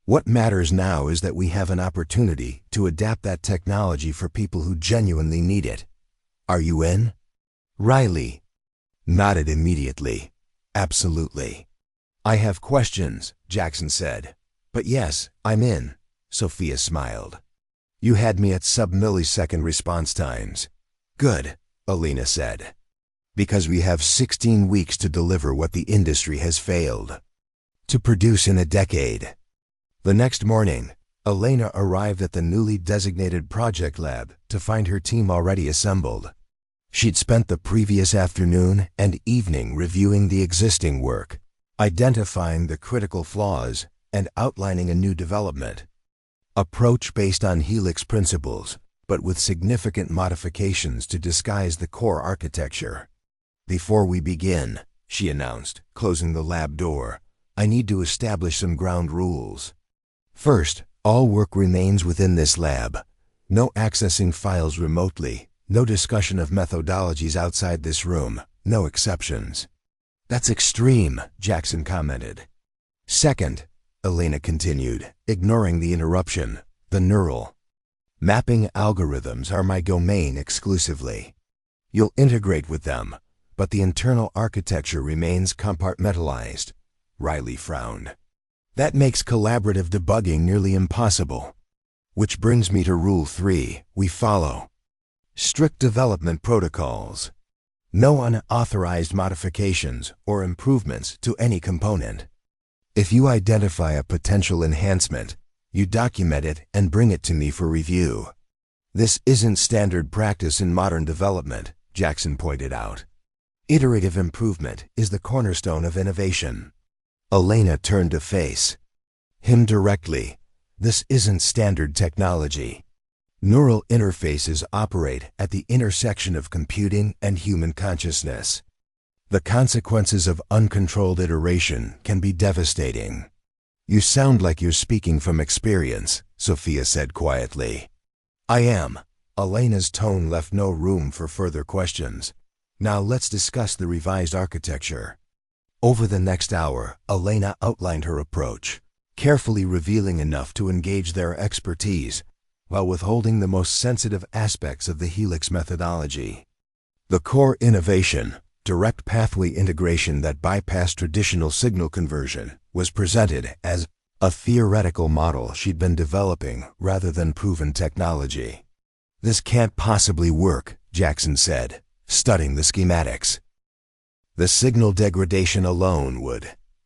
What matters now is that we have an opportunity to adapt that technology for people who genuinely need it. Are you in? Riley nodded immediately. Absolutely. I have questions, Jackson said. But yes, I'm in, Sophia smiled. You had me at sub-millisecond response times. Good, Elena said. Because we have 16 weeks to deliver what the industry has failed to produce in a decade. The next morning, Elena arrived at the newly designated project lab to find her team already assembled. She'd spent the previous afternoon and evening reviewing the existing work, identifying the critical flaws, and outlining a new development approach based on Helix principles, but with significant modifications to disguise the core architecture. Before we begin, she announced, closing the lab door, I need to establish some ground rules. First, all work remains within this lab. No accessing files remotely, no discussion of methodologies outside this room, no exceptions. That's extreme, Jackson commented. Second, Elena continued, ignoring the interruption, the neural mapping algorithms are my domain exclusively. You'll integrate with them, but the internal architecture remains compartmentalized. Riley frowned. That makes collaborative debugging nearly impossible. Which brings me to Rule 3. We follow strict development protocols. No unauthorized modifications or improvements to any component. If you identify a potential enhancement, you document it and bring it to me for review. This isn't standard practice in modern development, Jackson pointed out. Iterative improvement is the cornerstone of innovation. Elena turned to face him directly. This isn't standard technology. Neural interfaces operate at the intersection of computing and human consciousness. The consequences of uncontrolled iteration can be devastating. You sound like you're speaking from experience, Sophia said quietly. I am. Elena's tone left no room for further questions. Now let's discuss the revised architecture. Over the next hour, Elena outlined her approach, carefully revealing enough to engage their expertise, while withholding the most sensitive aspects of the Helix methodology. The core innovation, direct pathway integration that bypassed traditional signal conversion, was presented as a theoretical model she'd been developing rather than proven technology. This can't possibly work, Jackson said, studying the schematics. The signal degradation alone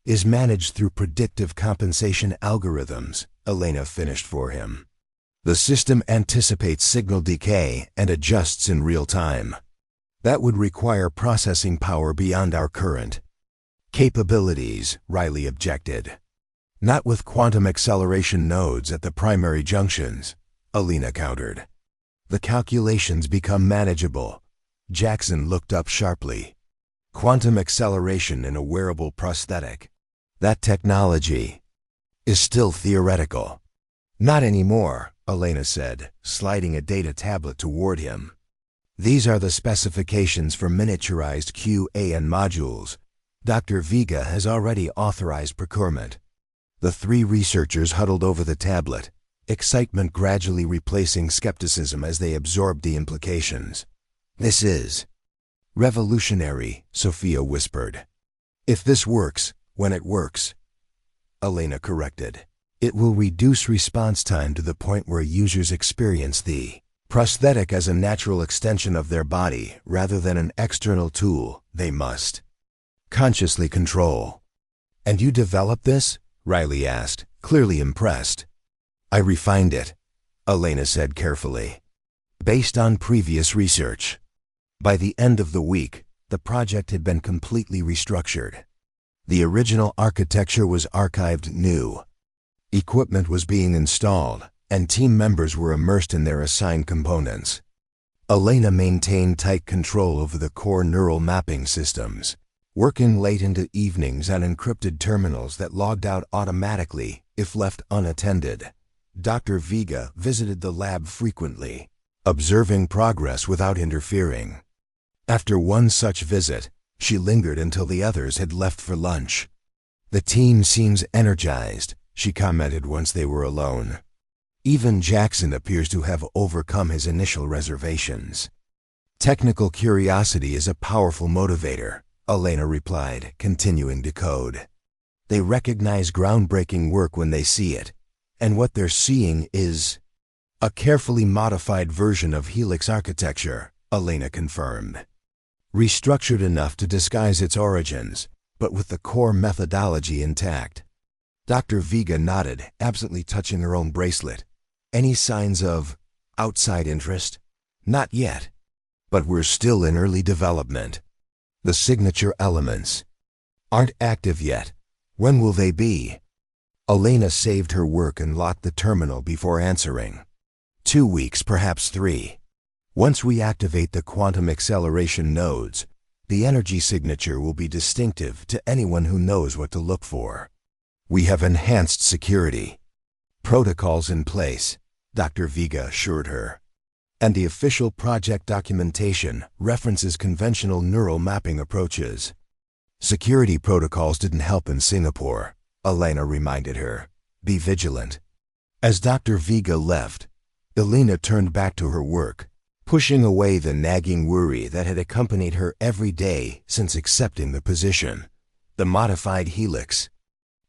is managed through predictive compensation algorithms, Elena finished for him. The system anticipates signal decay and adjusts in real time. That would require processing power beyond our current capabilities, Riley objected. Not with quantum acceleration nodes at the primary junctions, Elena countered. The calculations become manageable. Jackson looked up sharply. Quantum acceleration in a wearable prosthetic. That technology is still theoretical. Not anymore, Elena said, sliding a data tablet toward him. These are the specifications for miniaturized QAN modules. Dr. Vega has already authorized procurement. The three researchers huddled over the tablet, excitement gradually replacing skepticism as they absorbed the implications. This is revolutionary, Sophia whispered. If this works, when it works, Elena corrected, it will reduce response time to the point where users experience the prosthetic as a natural extension of their body rather than an external tool they must consciously control. And you developed this? Riley asked, clearly impressed. I refined it, Elena said carefully, based on previous research. By the end of the week, the project had been completely restructured. The original architecture was archived new. Equipment was being installed, and team members were immersed in their assigned components. Elena maintained tight control over the core neural mapping systems, working late into evenings on encrypted terminals that logged out automatically if left unattended. Dr. Vega visited the lab frequently, observing progress without interfering. After one such visit, she lingered until the others had left for lunch. The team seems energized, she commented once they were alone. Even Jackson appears to have overcome his initial reservations. Technical curiosity is a powerful motivator, Elena replied, continuing to code. They recognize groundbreaking work when they see it, and what they're seeing is a carefully modified version of Helix architecture, Elena confirmed. Restructured enough to disguise its origins, but with the core methodology intact. Dr. Vega nodded, absently touching her own bracelet. Any signs of outside interest? Not yet. But we're still in early development. The signature elements aren't active yet. When will they be? Elena saved her work and locked the terminal before answering. 2 weeks, perhaps 3. Once we activate the quantum acceleration nodes, the energy signature will be distinctive to anyone who knows what to look for. We have enhanced security protocols in place, Dr. Vega assured her. And the official project documentation references conventional neural mapping approaches. Security protocols didn't help in Singapore, Elena reminded her. Be vigilant. As Dr. Vega left, Elena turned back to her work, pushing away the nagging worry that had accompanied her every day since accepting the position. The modified Helix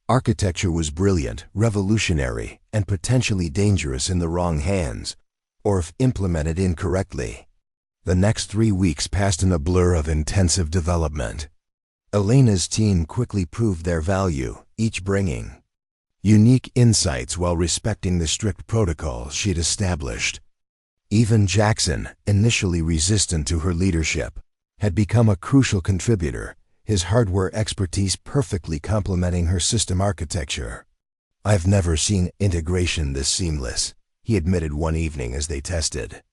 architecture was brilliant, revolutionary, and potentially dangerous in the wrong hands, or if implemented incorrectly. The next 3 weeks passed in a blur of intensive development. Elena's team quickly proved their value, each bringing unique insights while respecting the strict protocols she'd established. Even Jackson, initially resistant to her leadership, had become a crucial contributor, his hardware expertise perfectly complementing her system architecture. "I've never seen integration this seamless," he admitted one evening as they tested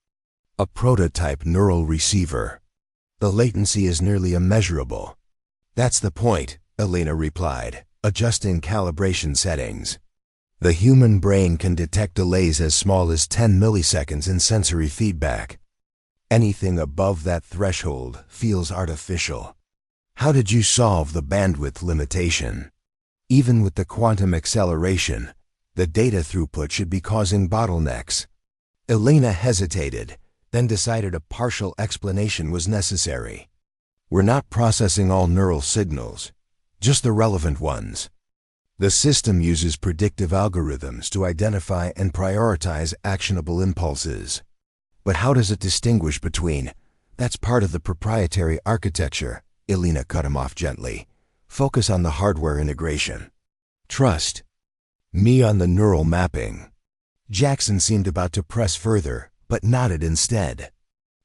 a prototype neural receiver. "The latency is nearly immeasurable." "That's the point," Elena replied, adjusting calibration settings. "The human brain can detect delays as small as 10 milliseconds in sensory feedback. Anything above that threshold feels artificial." "How did you solve the bandwidth limitation?" "Even with the quantum acceleration, the data throughput should be causing bottlenecks." Elena hesitated, then decided a partial explanation was necessary. "We're not processing all neural signals, just the relevant ones. The system uses predictive algorithms to identify and prioritize actionable impulses." "But how does it distinguish between—" "That's part of the proprietary architecture," Elena cut him off gently. "Focus on the hardware integration. Trust me on the neural mapping." Jackson seemed about to press further, but nodded instead.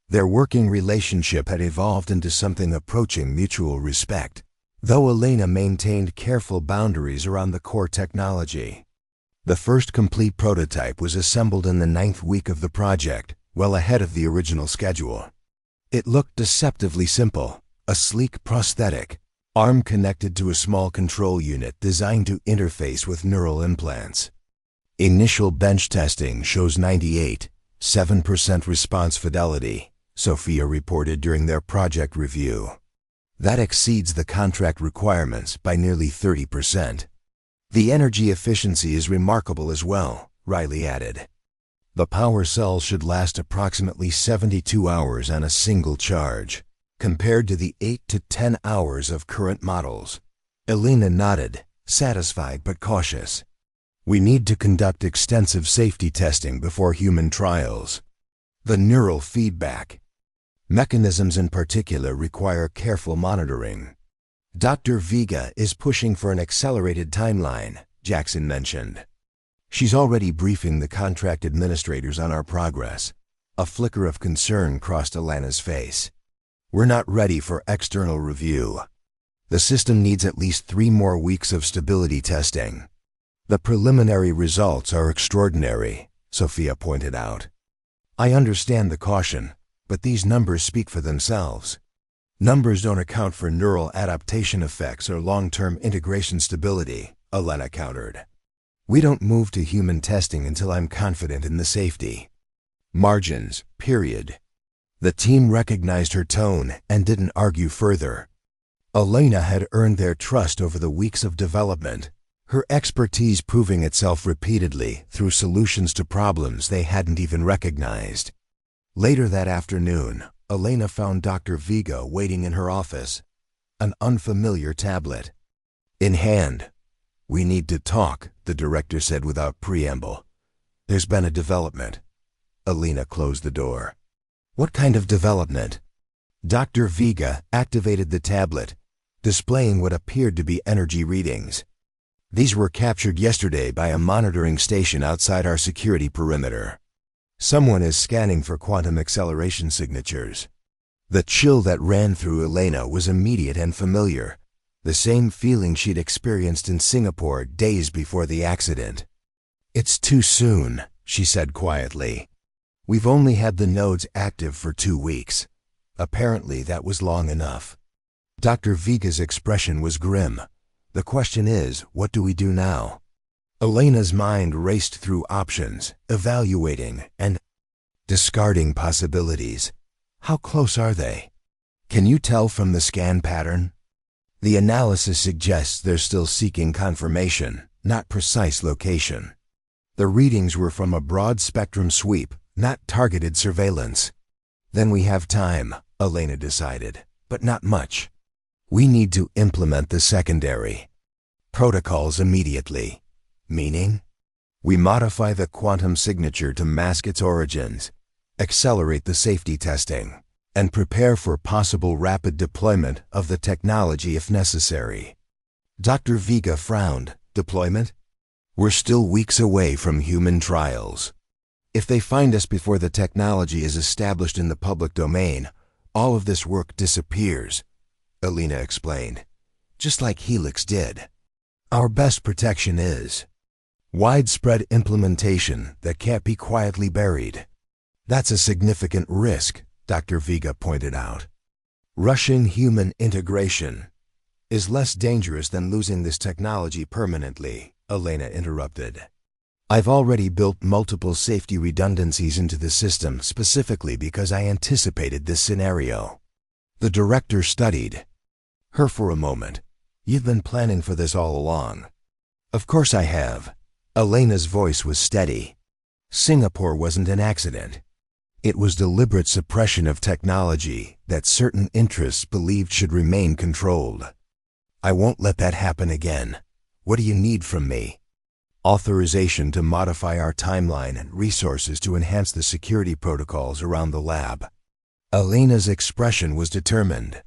Their working relationship had evolved into something approaching mutual respect, though Elena maintained careful boundaries around the core technology. The first complete prototype was assembled in the 9th week of the project, well ahead of the original schedule. It looked deceptively simple, a sleek prosthetic, arm connected to a small control unit designed to interface with neural implants. "Initial bench testing shows 98.7% response fidelity," Sophia reported during their project review. "That exceeds the contract requirements by nearly 30%. The energy efficiency is remarkable as well," Riley added. "The power cells should last approximately 72 hours on a single charge, compared to the 8 to 10 hours of current models." Elena nodded, satisfied but cautious. "We need to conduct extensive safety testing before human trials. The neural feedback mechanisms in particular require careful monitoring." "Dr. Vega is pushing for an accelerated timeline," Jackson mentioned. "She's already briefing the contract administrators on our progress." A flicker of concern crossed Elena's face. "We're not ready for external review. The system needs at least 3 more weeks of stability testing." "The preliminary results are extraordinary," Sophia pointed out. "I understand the caution, but these numbers speak for themselves." "Numbers don't account for neural adaptation effects or long-term integration stability," Elena countered. "We don't move to human testing until I'm confident in the safety margins, period." The team recognized her tone and didn't argue further. Elena had earned their trust over the weeks of development, her expertise proving itself repeatedly through solutions to problems they hadn't even recognized. Later that afternoon, Elena found Dr. Vega waiting in her office, an unfamiliar tablet in hand. "We need to talk," the director said without preamble. "There's been a development." Elena closed the door. "What kind of development?" Dr. Vega activated the tablet, displaying what appeared to be energy readings. "These were captured yesterday by a monitoring station outside our security perimeter. Someone is scanning for quantum acceleration signatures." The chill that ran through Elena was immediate and familiar, the same feeling she'd experienced in Singapore days before the accident. "It's too soon," she said quietly. "We've only had the nodes active for 2 weeks. Apparently that was long enough." Dr. Vega's expression was grim. "The question is, what do we do now?" Elena's mind raced through options, evaluating and discarding possibilities. "How close are they? Can you tell from the scan pattern?" "The analysis suggests they're still seeking confirmation, not precise location." The readings were from a broad spectrum sweep, not targeted surveillance. "Then we have time," Elena decided, "but not much. We need to implement the secondary protocols immediately." "Meaning?" "We modify the quantum signature to mask its origins, accelerate the safety testing, and prepare for possible rapid deployment of the technology if necessary." Dr. Vega frowned. "Deployment? We're still weeks away from human trials. If they find us before the technology is established in the public domain, all of this work disappears." Elena explained. Just like Helix did. Our best protection is widespread implementation that can't be quietly buried. That's a significant risk, Dr. Vega pointed out. Rushing human integration is less dangerous than losing this technology permanently, Elena interrupted. I've already built multiple safety redundancies into the system specifically because I anticipated this scenario. The director studied her for a moment. You've been planning for this all along. Of course I have. Elena's voice was steady. Singapore wasn't an accident. It was deliberate suppression of technology that certain interests believed should remain controlled. I won't let that happen again. What do you need from me? Authorization to modify our timeline and resources to enhance the security protocols around the lab. Elena's expression was determined.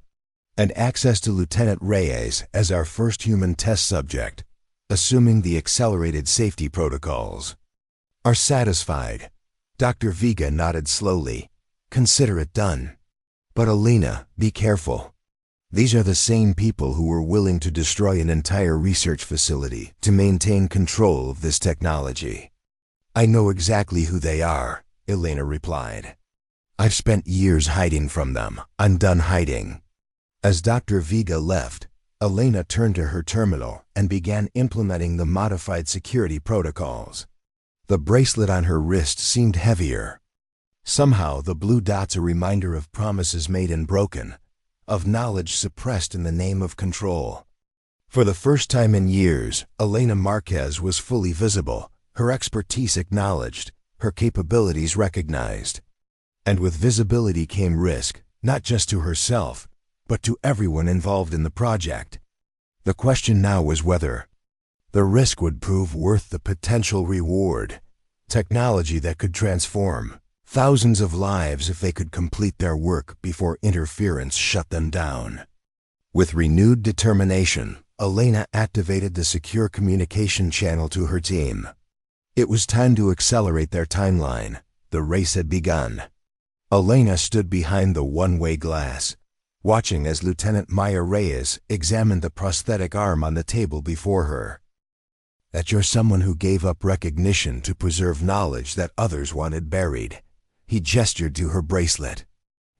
And access to Lieutenant Reyes as our first human test subject, assuming the accelerated safety protocols. Are satisfied? Dr. Vega nodded slowly. Consider it done. But Elena, be careful. These are the same people who were willing to destroy an entire research facility to maintain control of this technology. I know exactly who they are, Elena replied. I've spent years hiding from them. I'm done hiding. As Dr. Vega left, Elena turned to her terminal and began implementing the modified security protocols. The bracelet on her wrist seemed heavier. Somehow the blue dots a reminder of promises made and broken, of knowledge suppressed in the name of control. For the first time in years, Elena Marquez was fully visible, her expertise acknowledged, her capabilities recognized. And with visibility came risk, not just to herself, but to everyone involved in the project. The question now was whether the risk would prove worth the potential reward. Technology that could transform thousands of lives if they could complete their work before interference shut them down. With renewed determination, Elena activated the secure communication channel to her team. It was time to accelerate their timeline. The race had begun. Elena stood behind the one-way glass, watching as Lieutenant Maya Reyes examined the prosthetic arm on the table before her. That you're someone who gave up recognition to preserve knowledge that others wanted buried. He gestured to her bracelet.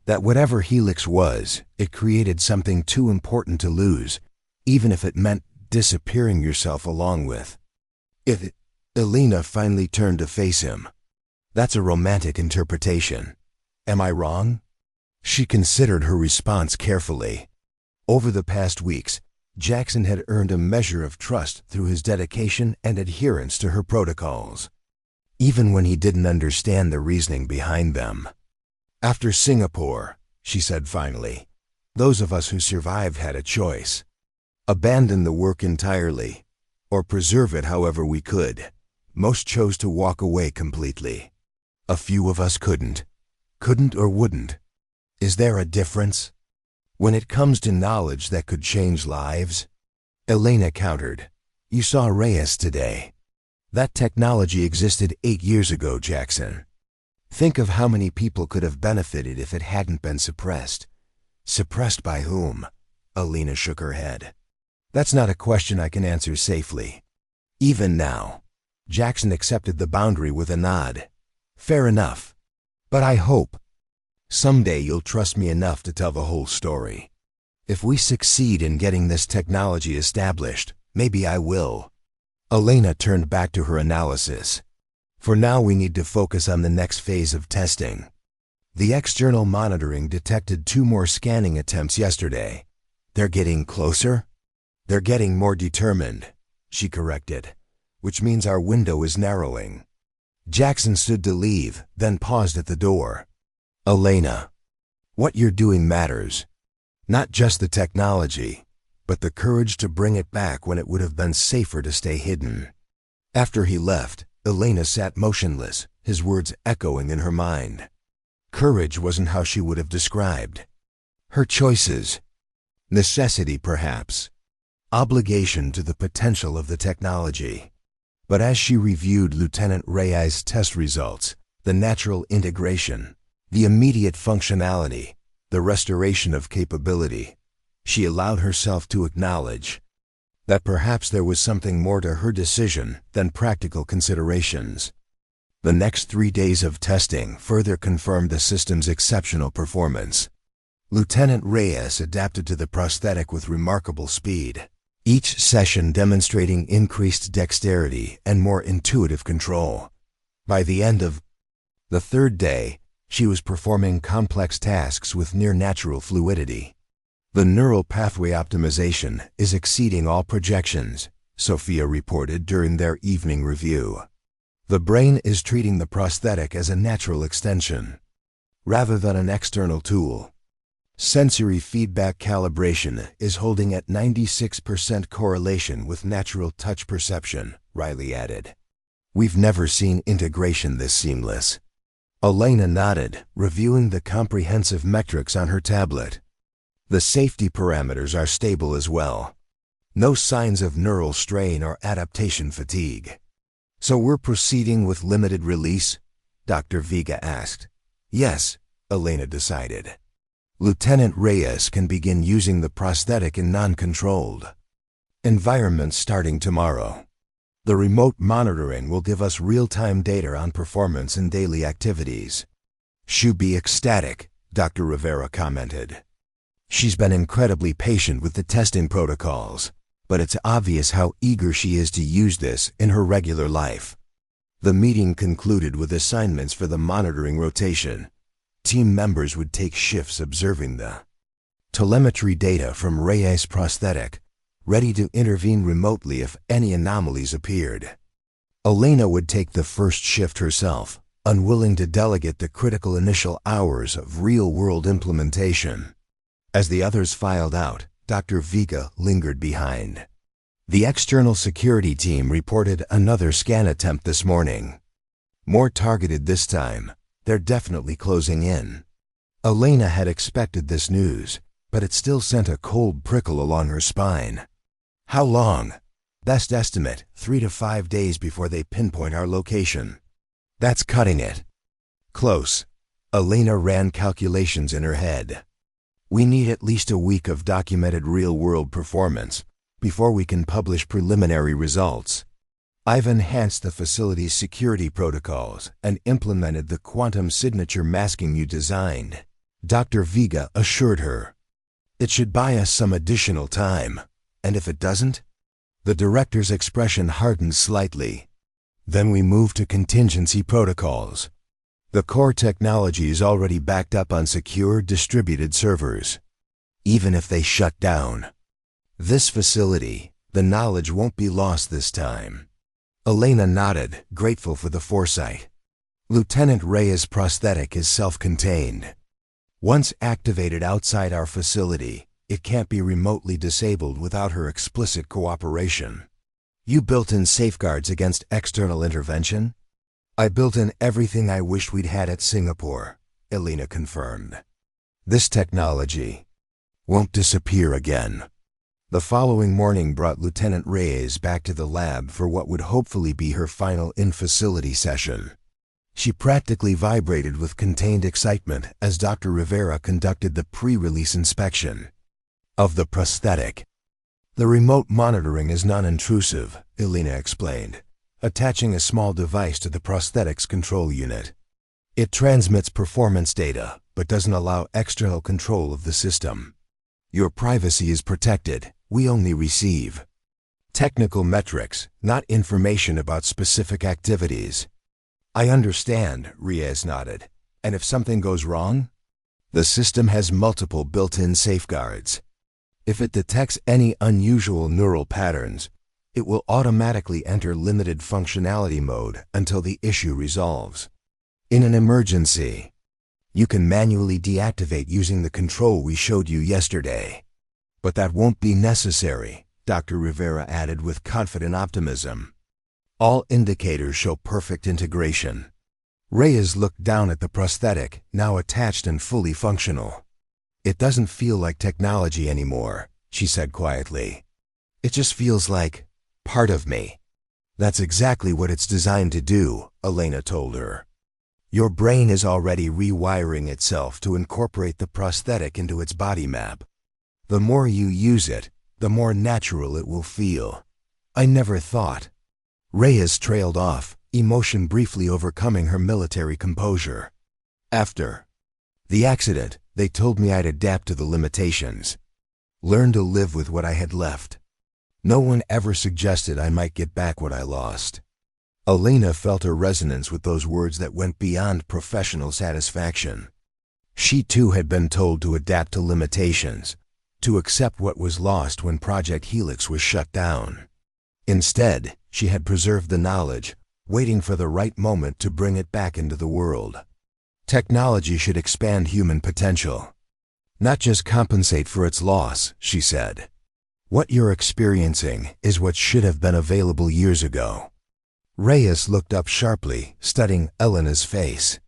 That whatever Helix was, it created something too important to lose, even if it meant disappearing yourself along with. Elena finally turned to face him. That's a romantic interpretation. Am I wrong? She considered her response carefully. Over the past weeks, Jackson had earned a measure of trust through his dedication and adherence to her protocols, even when he didn't understand the reasoning behind them. After Singapore, she said finally, those of us who survived had a choice. Abandon the work entirely, or preserve it however we could. Most chose to walk away completely. A few of us couldn't or wouldn't. Is there a difference? When it comes to knowledge that could change lives? Elena countered. You saw Reyes today. That technology existed 8 years ago, Jackson. Think of how many people could have benefited if it hadn't been suppressed. Suppressed by whom? Elena shook her head. That's not a question I can answer safely. Even now. Jackson accepted the boundary with a nod. Fair enough. But I hope someday you'll trust me enough to tell the whole story. If we succeed in getting this technology established, maybe I will. Elena turned back to her analysis. For now we need to focus on the next phase of testing. The external monitoring detected 2 more scanning attempts yesterday. They're getting closer? They're getting more determined, she corrected, which means our window is narrowing. Jackson stood to leave, then paused at the door. Elena, what you're doing matters. Not just the technology, but the courage to bring it back when it would have been safer to stay hidden. After he left, Elena sat motionless, his words echoing in her mind. Courage wasn't how she would have described her choices. Necessity, perhaps. Obligation to the potential of the technology. But as she reviewed Lieutenant Reyes' test results, the natural integration, the immediate functionality, the restoration of capability, She allowed herself to acknowledge that perhaps there was something more to her decision than practical considerations. The next 3 days of testing further confirmed the system's exceptional performance. Lieutenant Reyes adapted to the prosthetic with remarkable speed, each session demonstrating increased dexterity and more intuitive control. By the end of the 3rd day, she was performing complex tasks with near-natural fluidity. The neural pathway optimization is exceeding all projections, Sophia reported during their evening review. The brain is treating the prosthetic as a natural extension, rather than an external tool. Sensory feedback calibration is holding at 96% correlation with natural touch perception, Riley added. We've never seen integration this seamless. Elena nodded, reviewing the comprehensive metrics on her tablet. The safety parameters are stable as well. No signs of neural strain or adaptation fatigue. So we're proceeding with limited release? Dr. Vega asked. Yes, Elena decided. Lieutenant Reyes can begin using the prosthetic in non-controlled environments starting tomorrow. The remote monitoring will give us real-time data on performance and daily activities. She'll be ecstatic, Dr. Rivera commented. She's been incredibly patient with the testing protocols, but it's obvious how eager she is to use this in her regular life. The meeting concluded with assignments for the monitoring rotation. Team members would take shifts observing the telemetry data from Reyes' prosthetic, ready to intervene remotely if any anomalies appeared. Elena would take the first shift herself, unwilling to delegate the critical initial hours of real-world implementation. As the others filed out, Dr. Vega lingered behind. The external security team reported another scan attempt this morning. More targeted this time. They're definitely closing in. Elena had expected this news, but it still sent a cold prickle along her spine. How long? Best estimate, 3 to 5 days before they pinpoint our location. That's cutting it. Close. Elena ran calculations in her head. We need at least a week of documented real-world performance before we can publish preliminary results. I've enhanced the facility's security protocols and implemented the quantum signature masking you designed, Dr. Vega assured her. It should buy us some additional time, and if it doesn't? The director's expression hardened slightly. Then we move to contingency protocols. The core technology is already backed up on secure, distributed servers. Even if they shut down this facility, the knowledge won't be lost this time. Elena nodded, grateful for the foresight. Lieutenant Reyes' prosthetic is self-contained. Once activated outside our facility, it can't be remotely disabled without her explicit cooperation. You built in safeguards against external intervention? I built in everything I wished we'd had at Singapore, Elena confirmed. This technology won't disappear again. The following morning brought Lieutenant Reyes back to the lab for what would hopefully be her final in-facility session. She practically vibrated with contained excitement as Dr. Rivera conducted the pre-release inspection of the prosthetic. The remote monitoring is non-intrusive, Elena explained, attaching a small device to the prosthetic's control unit. It transmits performance data, but doesn't allow external control of the system. Your privacy is protected. We only receive technical metrics, not information about specific activities. I understand, Reyes nodded. And if something goes wrong? The system has multiple built-in safeguards. If it detects any unusual neural patterns, it will automatically enter limited functionality mode until the issue resolves. In an emergency, you can manually deactivate using the control we showed you yesterday. But that won't be necessary, Dr. Rivera added with confident optimism. All indicators show perfect integration. Reyes looked down at the prosthetic, now attached and fully functional. It doesn't feel like technology anymore, she said quietly. It just feels like part of me. That's exactly what it's designed to do, Elena told her. Your brain is already rewiring itself to incorporate the prosthetic into its body map. The more you use it, the more natural it will feel. I never thought. Reyes trailed off, emotion briefly overcoming her military composure. After the accident, they told me I'd adapt to the limitations. Learn to live with what I had left. No one ever suggested I might get back what I lost. Elena felt a resonance with those words that went beyond professional satisfaction. She too had been told to adapt to limitations, to accept what was lost when Project Helix was shut down. Instead, she had preserved the knowledge, waiting for the right moment to bring it back into the world. Technology should expand human potential, not just compensate for its loss, she said. What you're experiencing is what should have been available years ago. Reyes looked up sharply, studying Elena's face.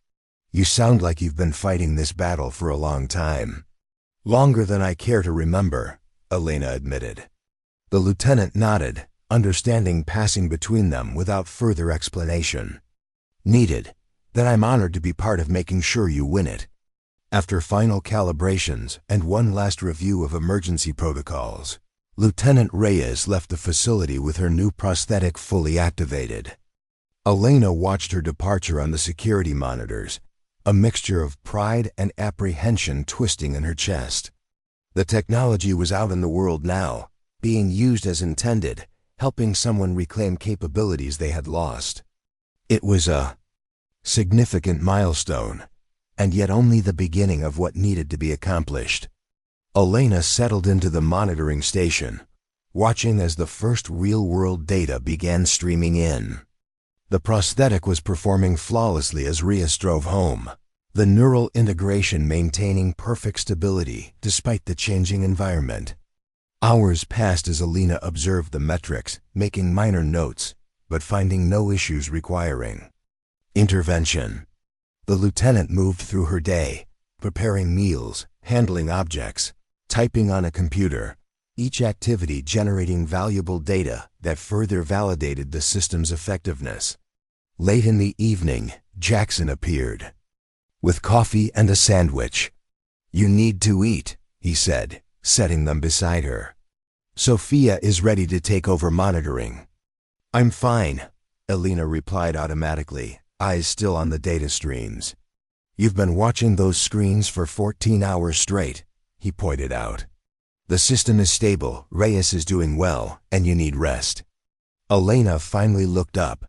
You sound like you've been fighting this battle for a long time. Longer than I care to remember, Elena admitted. The lieutenant nodded, understanding passing between them without further explanation. Needed, that I'm honored to be part of making sure you win it. After final calibrations and one last review of emergency protocols, Lieutenant Reyes left the facility with her new prosthetic fully activated. Elena watched her departure on the security monitors, a mixture of pride and apprehension twisting in her chest. The technology was out in the world now, being used as intended, helping someone reclaim capabilities they had lost. It was a significant milestone, and yet only the beginning of what needed to be accomplished. Elena settled into the monitoring station, watching as the first real-world data began streaming in. The prosthetic was performing flawlessly as Reyes drove home, the neural integration maintaining perfect stability despite the changing environment. Hours passed as Elena observed the metrics, making minor notes, but finding no issues requiring intervention. The lieutenant moved through her day, preparing meals, handling objects, typing on a computer, each activity generating valuable data that further validated the system's effectiveness. Late in the evening, Jackson appeared, with coffee and a sandwich. You need to eat, he said, setting them beside her. Sophia is ready to take over monitoring. I'm fine, Elena replied automatically, eyes still on the data streams. You've been watching those screens for 14 hours straight, he pointed out. The system is stable, Reyes is doing well, and you need rest. Elena finally looked up,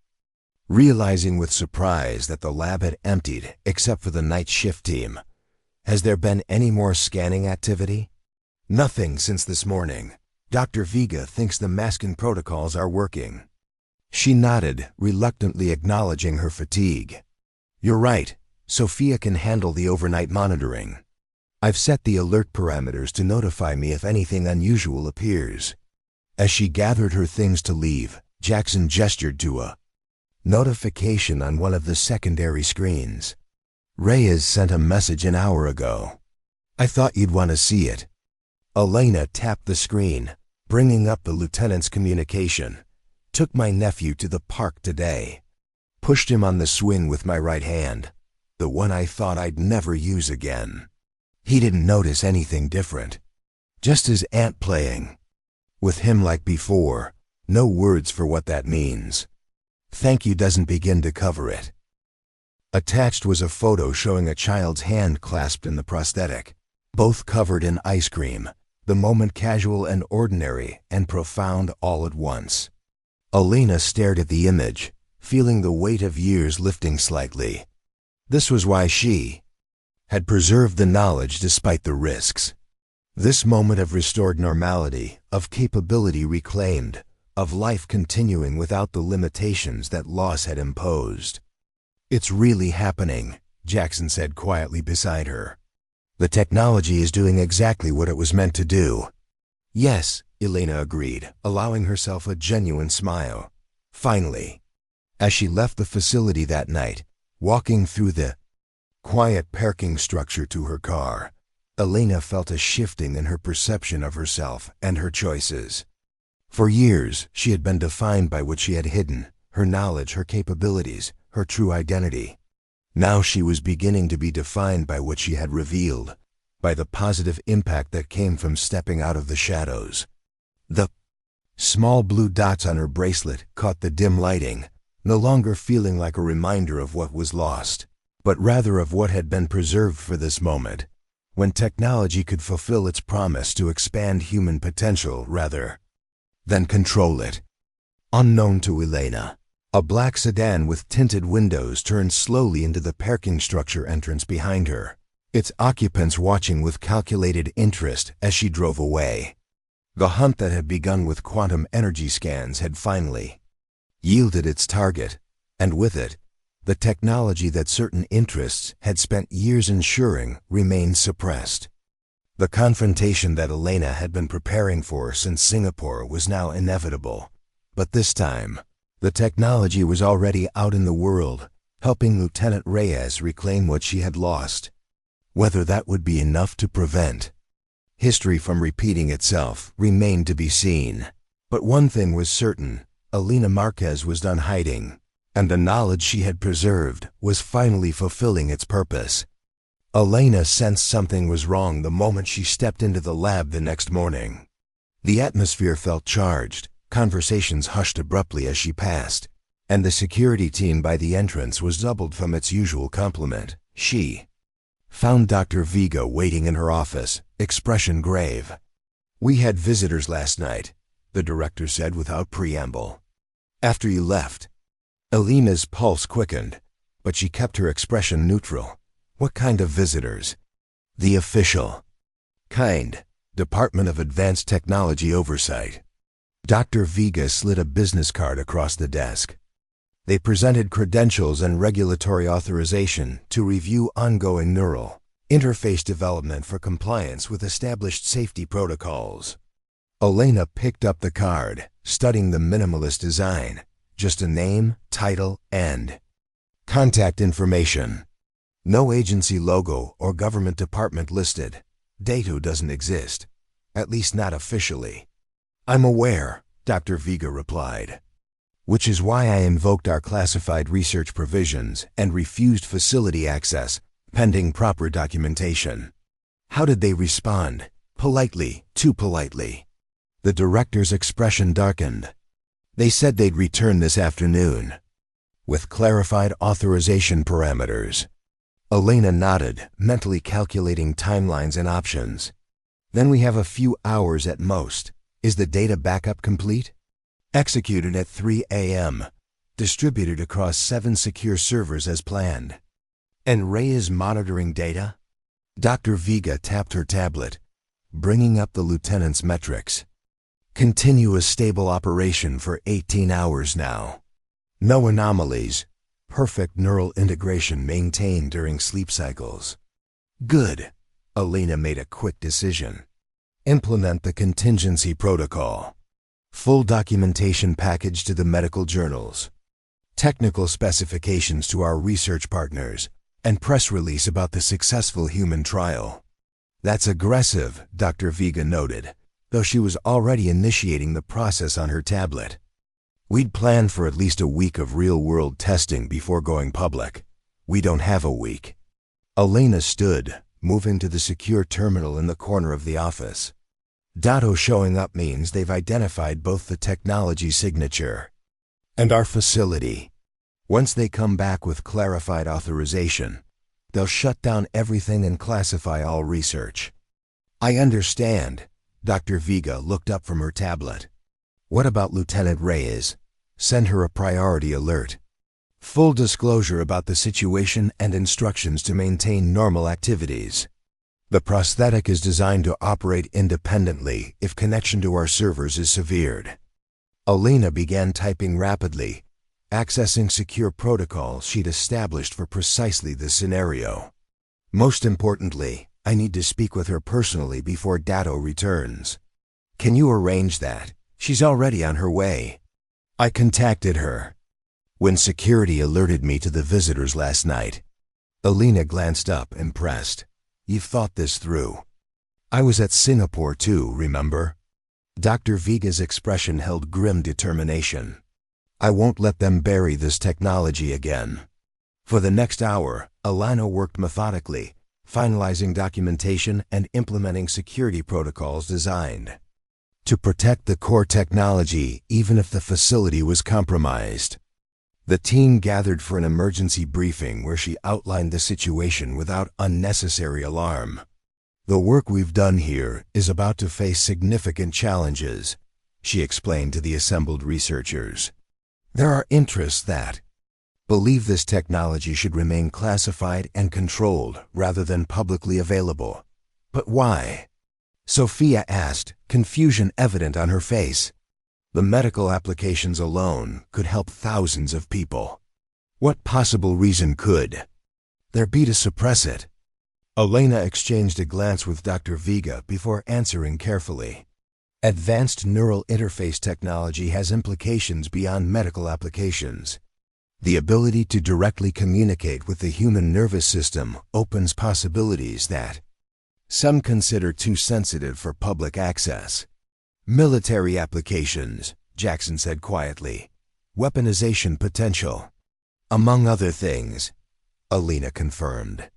realizing with surprise that the lab had emptied except for the night shift team. Has there been any more scanning activity? Nothing since this morning. Dr. Vega thinks the masking protocols are working. She nodded, reluctantly acknowledging her fatigue. You're right, Sophia can handle the overnight monitoring. I've set the alert parameters to notify me if anything unusual appears. As she gathered her things to leave, Jackson gestured to a notification on one of the secondary screens. Reyes sent a message an hour ago. I thought you'd want to see it. Elena tapped the screen, bringing up the lieutenant's communication. Took my nephew to the park today. Pushed him on the swing with my right hand, the one I thought I'd never use again. He didn't notice anything different. Just his aunt playing. With him like before, no words for what that means. Thank you doesn't begin to cover it. Attached was a photo showing a child's hand clasped in the prosthetic, both covered in ice cream, the moment casual and ordinary and profound all at once. Elena stared at the image, feeling the weight of years lifting slightly. This was why she had preserved the knowledge despite the risks. This moment of restored normality, of capability reclaimed, of life continuing without the limitations that loss had imposed. It's really happening, Jackson said quietly beside her. The technology is doing exactly what it was meant to do. Yes, Elena agreed, allowing herself a genuine smile. Finally, as she left the facility that night, walking through the quiet parking structure to her car, Elena felt a shifting in her perception of herself and her choices. For years, she had been defined by what she had hidden, her knowledge, her capabilities, her true identity. Now she was beginning to be defined by what she had revealed, by the positive impact that came from stepping out of the shadows. The small blue dots on her bracelet caught the dim lighting, no longer feeling like a reminder of what was lost, but rather of what had been preserved for this moment, when technology could fulfill its promise to expand human potential rather than control it. Unknown to Elena, a black sedan with tinted windows turned slowly into the parking structure entrance behind her, its occupants watching with calculated interest as she drove away. The hunt that had begun with quantum energy scans had finally yielded its target, and with it, the technology that certain interests had spent years ensuring remained suppressed. The confrontation that Elena had been preparing for since Singapore was now inevitable, but this time, the technology was already out in the world, helping Lieutenant Reyes reclaim what she had lost. Whether that would be enough to prevent history from repeating itself remained to be seen. But one thing was certain: Elena Marquez was done hiding, and the knowledge she had preserved was finally fulfilling its purpose. Elena sensed something was wrong the moment she stepped into the lab the next morning. The atmosphere felt charged, conversations hushed abruptly as she passed, and the security team by the entrance was doubled from its usual complement. She found Dr. Vega waiting in her office, expression grave. "We had visitors last night," the director said without preamble. "After you left." Elena's pulse quickened, but she kept her expression neutral. "What kind of visitors?" "The official kind. Department of Advanced Technology Oversight." Dr. Vega slid a business card across the desk. They presented credentials and regulatory authorization to review ongoing neural interface development for compliance with established safety protocols. Elena picked up the card, studying the minimalist design. Just a name, title, and contact information. No agency logo or government department listed. Data doesn't exist, at least not officially. "I'm aware," Dr. Vega replied. "Which is why I invoked our classified research provisions and refused facility access, pending proper documentation." "How did they respond?" "Politely, too politely." The director's expression darkened. "They said they'd return this afternoon, with clarified authorization parameters." Elena nodded, mentally calculating timelines and options. "Then we have a few hours at most. Is the data backup complete?" "Executed at 3 a.m. Distributed across 7 secure servers as planned." "And Ray is monitoring data?" Dr. Vega tapped her tablet, bringing up the lieutenant's metrics. "Continuous stable operation for 18 hours now. No anomalies. Perfect neural integration maintained during sleep cycles." "Good." Elena made a quick decision. "Implement the contingency protocol. Full documentation package to the medical journals. Technical specifications to our research partners, and press release about the successful human trial." "That's aggressive," Dr. Vega noted, though she was already initiating the process on her tablet. "We'd planned for at least a week of real-world testing before going public. We don't have a week." Elena stood, moving to the secure terminal in the corner of the office. "Dato showing up means they've identified both the technology signature and our facility. Once they come back with clarified authorization, they'll shut down everything and classify all research." "I understand." Dr. Vega looked up from her tablet. "What about Lieutenant Reyes? Send her a priority alert. Full disclosure about the situation and instructions to maintain normal activities. The prosthetic is designed to operate independently if connection to our servers is severed." Elena began typing rapidly, accessing secure protocols she'd established for precisely this scenario. "Most importantly, I need to speak with her personally before Dato returns." "Can you arrange that? She's already on her way." "I contacted her when security alerted me to the visitors last night." Elena glanced up, impressed. "You've thought this through." "I was at Singapore too, remember?" Dr. Vega's expression held grim determination. "I won't let them bury this technology again." For the next hour, Elena worked methodically, finalizing documentation and implementing security protocols designed to protect the core technology even if the facility was compromised. The team gathered for an emergency briefing where she outlined the situation without unnecessary alarm. "The work we've done here is about to face significant challenges," she explained to the assembled researchers. "There are interests that believe this technology should remain classified and controlled rather than publicly available. But why?" Sophia asked, confusion evident on her face. "The medical applications alone could help thousands of people. What possible reason could there be to suppress it?" Elena exchanged a glance with Dr. Vega before answering carefully. "Advanced neural interface technology has implications beyond medical applications. The ability to directly communicate with the human nervous system opens possibilities that some consider too sensitive for public access. Military applications," Jackson said quietly. "Weaponization potential, among other things," Elena confirmed.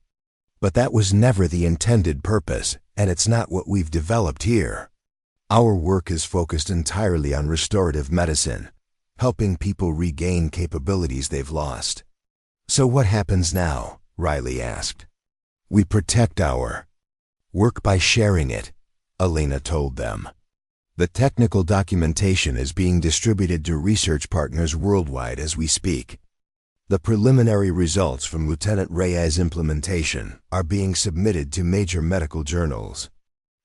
"But that was never the intended purpose, and it's not what we've developed here. Our work is focused entirely on restorative medicine, helping people regain capabilities they've lost." "So what happens now?" Riley asked. "We protect our work by sharing it," Elena told them. "The technical documentation is being distributed to research partners worldwide as we speak. The preliminary results from Lieutenant Reyes' implementation are being submitted to major medical journals.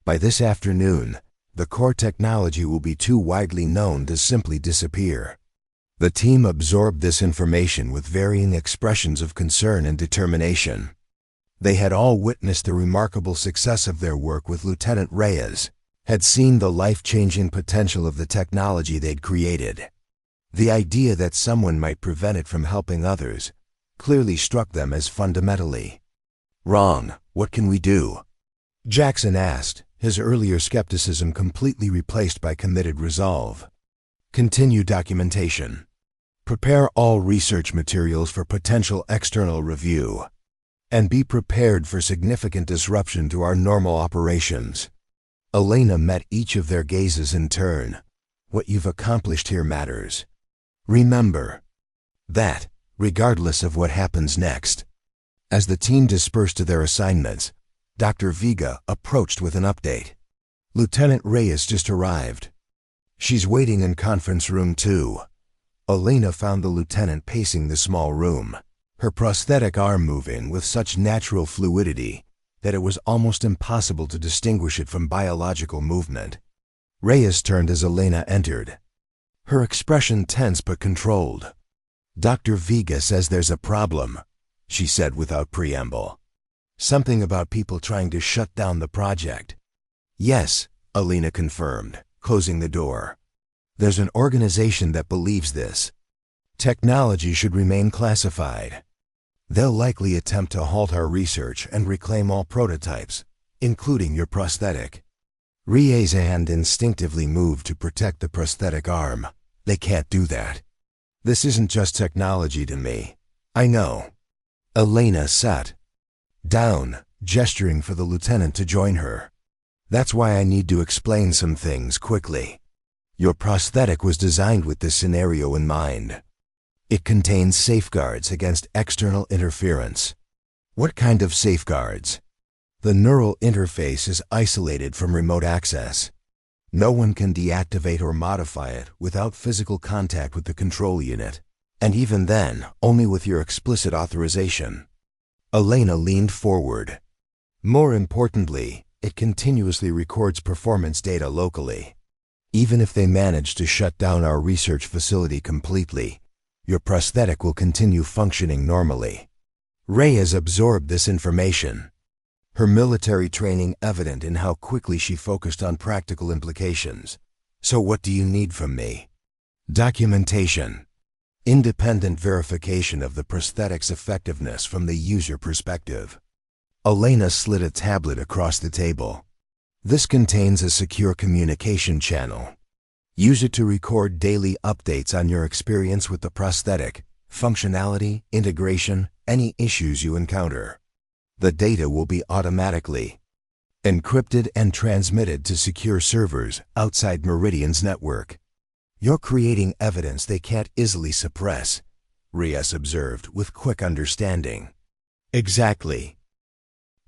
By this afternoon, the core technology will be too widely known to simply disappear." The team absorbed this information with varying expressions of concern and determination. They had all witnessed the remarkable success of their work with Lieutenant Reyes, had seen the life-changing potential of the technology they'd created. The idea that someone might prevent it from helping others clearly struck them as fundamentally wrong. "What can we do?" Jackson asked, his earlier skepticism completely replaced by committed resolve. "Continue documentation. Prepare all research materials for potential external review. And be prepared for significant disruption to our normal operations." Elena met each of their gazes in turn. "What you've accomplished here matters. Remember that, regardless of what happens next." As the team dispersed to their assignments, Dr. Vega approached with an update. "Lieutenant Reyes just arrived. She's waiting in conference room 2. Elena found the lieutenant pacing the small room, her prosthetic arm moving with such natural fluidity that it was almost impossible to distinguish it from biological movement. Reyes turned as Elena entered, her expression tense but controlled. "Dr. Vega says there's a problem," she said without preamble. "Something about people trying to shut down the project." "Yes," Elena confirmed, closing the door. "There's an organization that believes this technology should remain classified. They'll likely attempt to halt our research and reclaim all prototypes, including your prosthetic." Reyes' hand instinctively moved to protect the prosthetic arm. "They can't do that. This isn't just technology to me. I know." Elena sat down, gesturing for the lieutenant to join her. "That's why I need to explain some things quickly. Your prosthetic was designed with this scenario in mind. It contains safeguards against external interference." "What kind of safeguards?" "The neural interface is isolated from remote access. No one can deactivate or modify it without physical contact with the control unit, and even then, only with your explicit authorization." Elena leaned forward. "More importantly, it continuously records performance data locally. Even if they manage to shut down our research facility completely, your prosthetic will continue functioning normally." Reyes absorbed this information, her military training evident in how quickly she focused on practical implications. "So what do you need from me?" "Documentation. Independent verification of the prosthetic's effectiveness from the user perspective." Elena slid a tablet across the table. "This contains a secure communication channel. Use it to record daily updates on your experience with the prosthetic, functionality, integration, any issues you encounter. The data will be automatically encrypted and transmitted to secure servers outside Meridian's network. You're creating evidence they can't easily suppress, Reyes observed with quick understanding. Exactly.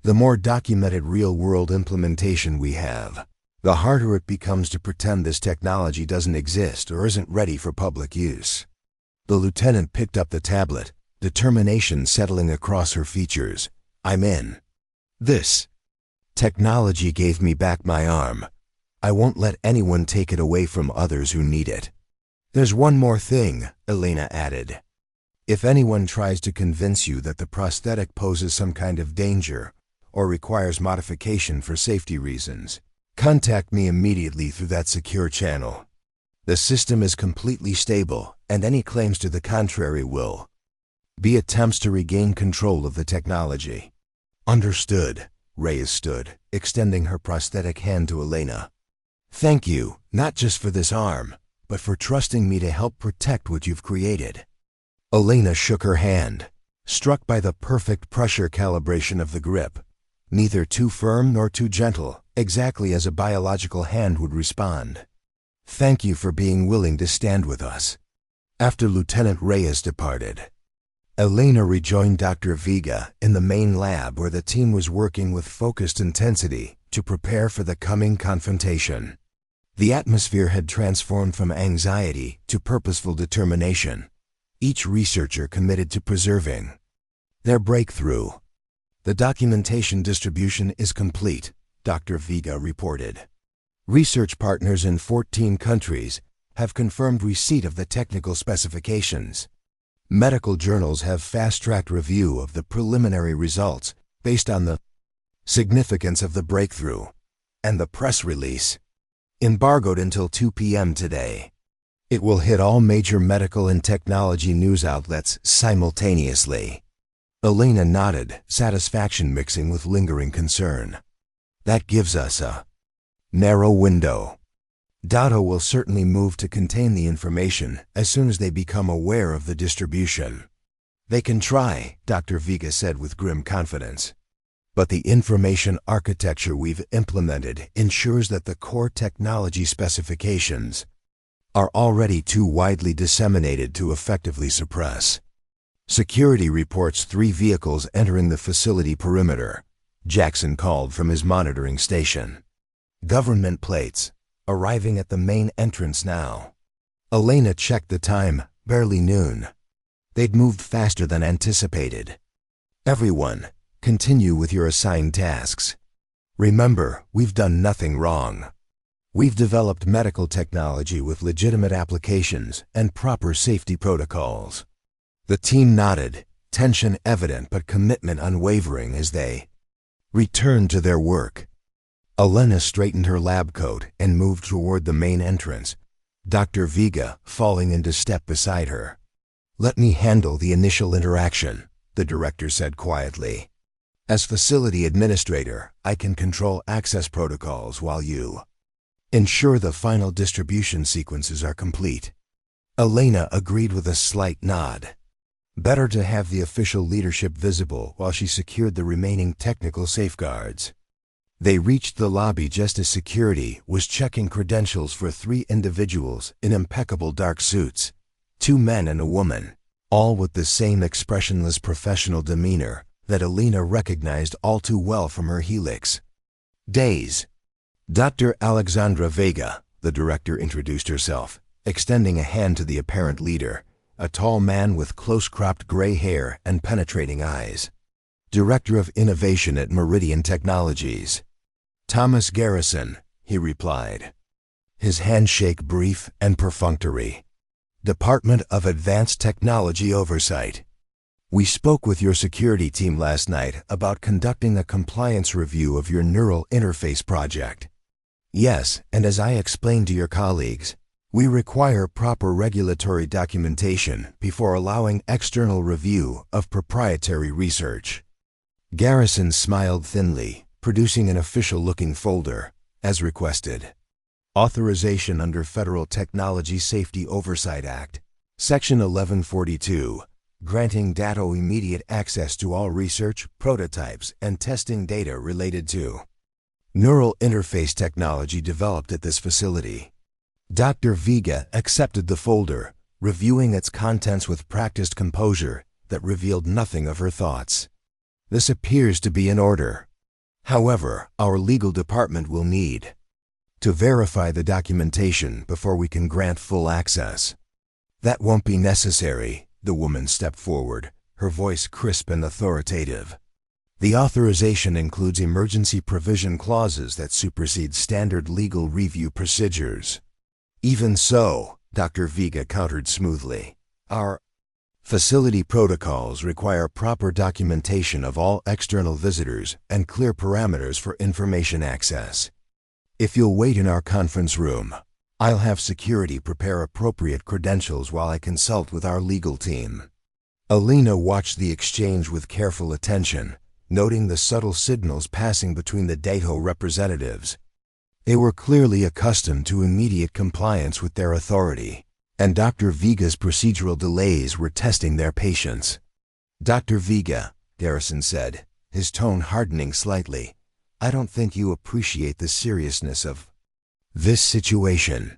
The more documented real-world implementation we have, the harder it becomes to pretend this technology doesn't exist or isn't ready for public use. The lieutenant picked up the tablet, determination settling across her features. I'm in. This technology gave me back my arm. I won't let anyone take it away from others who need it. There's one more thing, Elena added. If anyone tries to convince you that the prosthetic poses some kind of danger or requires modification for safety reasons, contact me immediately through that secure channel. The system is completely stable, and any claims to the contrary will be attempts to regain control of the technology. Understood. Reyes stood, extending her prosthetic hand to Elena. Thank you, not just for this arm, but for trusting me to help protect what you've created. Elena shook her hand, struck by the perfect pressure calibration of the grip, neither too firm nor too gentle, exactly as a biological hand would respond. Thank you for being willing to stand with us. After Lieutenant Reyes departed, Elena rejoined Dr. Vega in the main lab where the team was working with focused intensity to prepare for the coming confrontation. The atmosphere had transformed from anxiety to purposeful determination, each researcher committed to preserving their breakthrough. The documentation distribution is complete, Dr. Vega reported. Research partners in 14 countries have confirmed receipt of the technical specifications. Medical journals have fast-tracked review of the preliminary results based on the significance of the breakthrough, and the press release, embargoed until 2 p.m. today. It will hit all major medical and technology news outlets simultaneously. Elena nodded, satisfaction mixing with lingering concern. That gives us a narrow window. Dado will certainly move to contain the information as soon as they become aware of the distribution. They can try, Dr. Vega said with grim confidence. But the information architecture we've implemented ensures that the core technology specifications are already too widely disseminated to effectively suppress. Security reports 3 vehicles entering the facility perimeter, Jackson called from his monitoring station. Government plates, arriving at the main entrance now. Elena checked the time, barely noon. They'd moved faster than anticipated. Everyone, continue with your assigned tasks. Remember, we've done nothing wrong. We've developed medical technology with legitimate applications and proper safety protocols. The team nodded, tension evident but commitment unwavering as they returned to their work. Elena straightened her lab coat and moved toward the main entrance, Dr. Vega falling into step beside her. Let me handle the initial interaction, the director said quietly. As facility administrator, I can control access protocols while you ensure the final distribution sequences are complete. Elena agreed with a slight nod. Better to have the official leadership visible while she secured the remaining technical safeguards. They reached the lobby just as security was checking credentials for 3 individuals in impeccable dark suits, 2 men and a woman, all with the same expressionless professional demeanor that Elena recognized all too well from her Helix days. Dr. Alexandra Vega, the director introduced herself, extending a hand to the apparent leader, a tall man with close-cropped gray hair and penetrating eyes. Director of Innovation at Meridian Technologies. Thomas Garrison, he replied, his handshake brief and perfunctory. Department of Advanced Technology Oversight. We spoke with your security team last night about conducting a compliance review of your neural interface project. Yes, and as I explained to your colleagues, we require proper regulatory documentation before allowing external review of proprietary research. Garrison smiled thinly, producing an official-looking folder, as requested. Authorization under Federal Technology Safety Oversight Act, Section 1142, granting DATO immediate access to all research, prototypes, and testing data related to neural interface technology developed at this facility. Dr. Vega accepted the folder, reviewing its contents with practiced composure that revealed nothing of her thoughts. This appears to be in order. However, our legal department will need to verify the documentation before we can grant full access. That won't be necessary, the woman stepped forward, her voice crisp and authoritative. The authorization includes emergency provision clauses that supersede standard legal review procedures. Even so, Dr. Vega countered smoothly, our facility protocols require proper documentation of all external visitors and clear parameters for information access. If you'll wait in our conference room, I'll have security prepare appropriate credentials while I consult with our legal team. Elena watched the exchange with careful attention, noting the subtle signals passing between the DATO representatives. They were clearly accustomed to immediate compliance with their authority, and Dr. Vega's procedural delays were testing their patience. Dr. Vega, Garrison said, his tone hardening slightly, I don't think you appreciate the seriousness of this situation.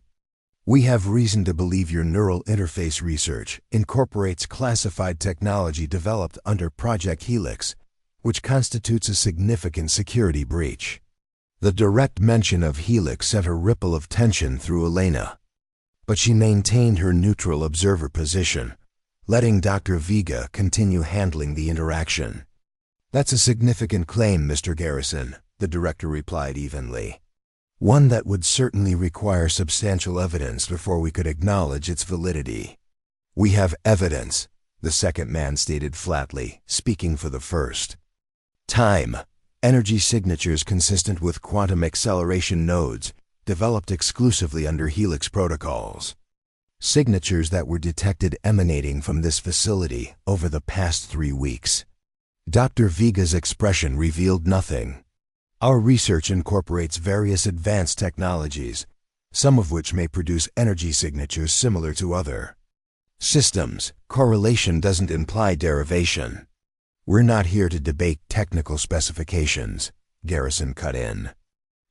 We have reason to believe your neural interface research incorporates classified technology developed under Project Helix, which constitutes a significant security breach. The direct mention of Helix sent a ripple of tension through Elena, but she maintained her neutral observer position, letting Dr. Vega continue handling the interaction. That's a significant claim, Mr. Garrison, the director replied evenly. One that would certainly require substantial evidence before we could acknowledge its validity. We have evidence, the second man stated flatly, speaking for the first. Time. Energy signatures consistent with quantum acceleration nodes, developed exclusively under Helix protocols. Signatures that were detected emanating from this facility over the past 3 weeks. Dr. Vega's expression revealed nothing. Our research incorporates various advanced technologies, some of which may produce energy signatures similar to other systems. Correlation doesn't imply derivation. We're not here to debate technical specifications, Garrison cut in.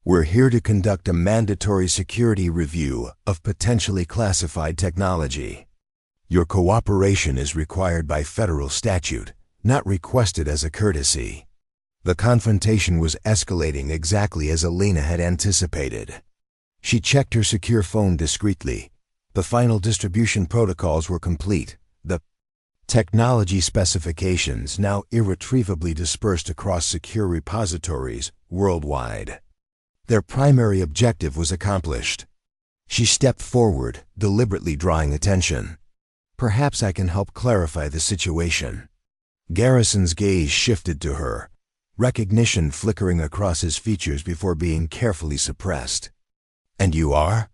We're here to conduct a mandatory security review of potentially classified technology. Your cooperation is required by federal statute, not requested as a courtesy. The confrontation was escalating exactly as Elena had anticipated. She checked her secure phone discreetly. The final distribution protocols were complete. The technology specifications now irretrievably dispersed across secure repositories worldwide. Their primary objective was accomplished. She stepped forward, deliberately drawing attention. Perhaps I can help clarify the situation. Garrison's gaze shifted to her, recognition flickering across his features before being carefully suppressed. And you are?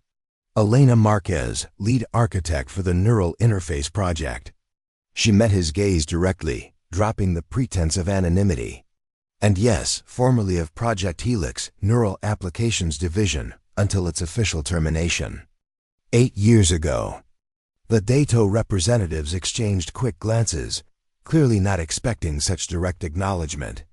Elena Marquez, lead architect for the Neural Interface Project. She met his gaze directly, dropping the pretense of anonymity. And yes, formerly of Project Helix, Neural Applications Division, until its official termination. 8 years ago. The DATO representatives exchanged quick glances, clearly not expecting such direct acknowledgement.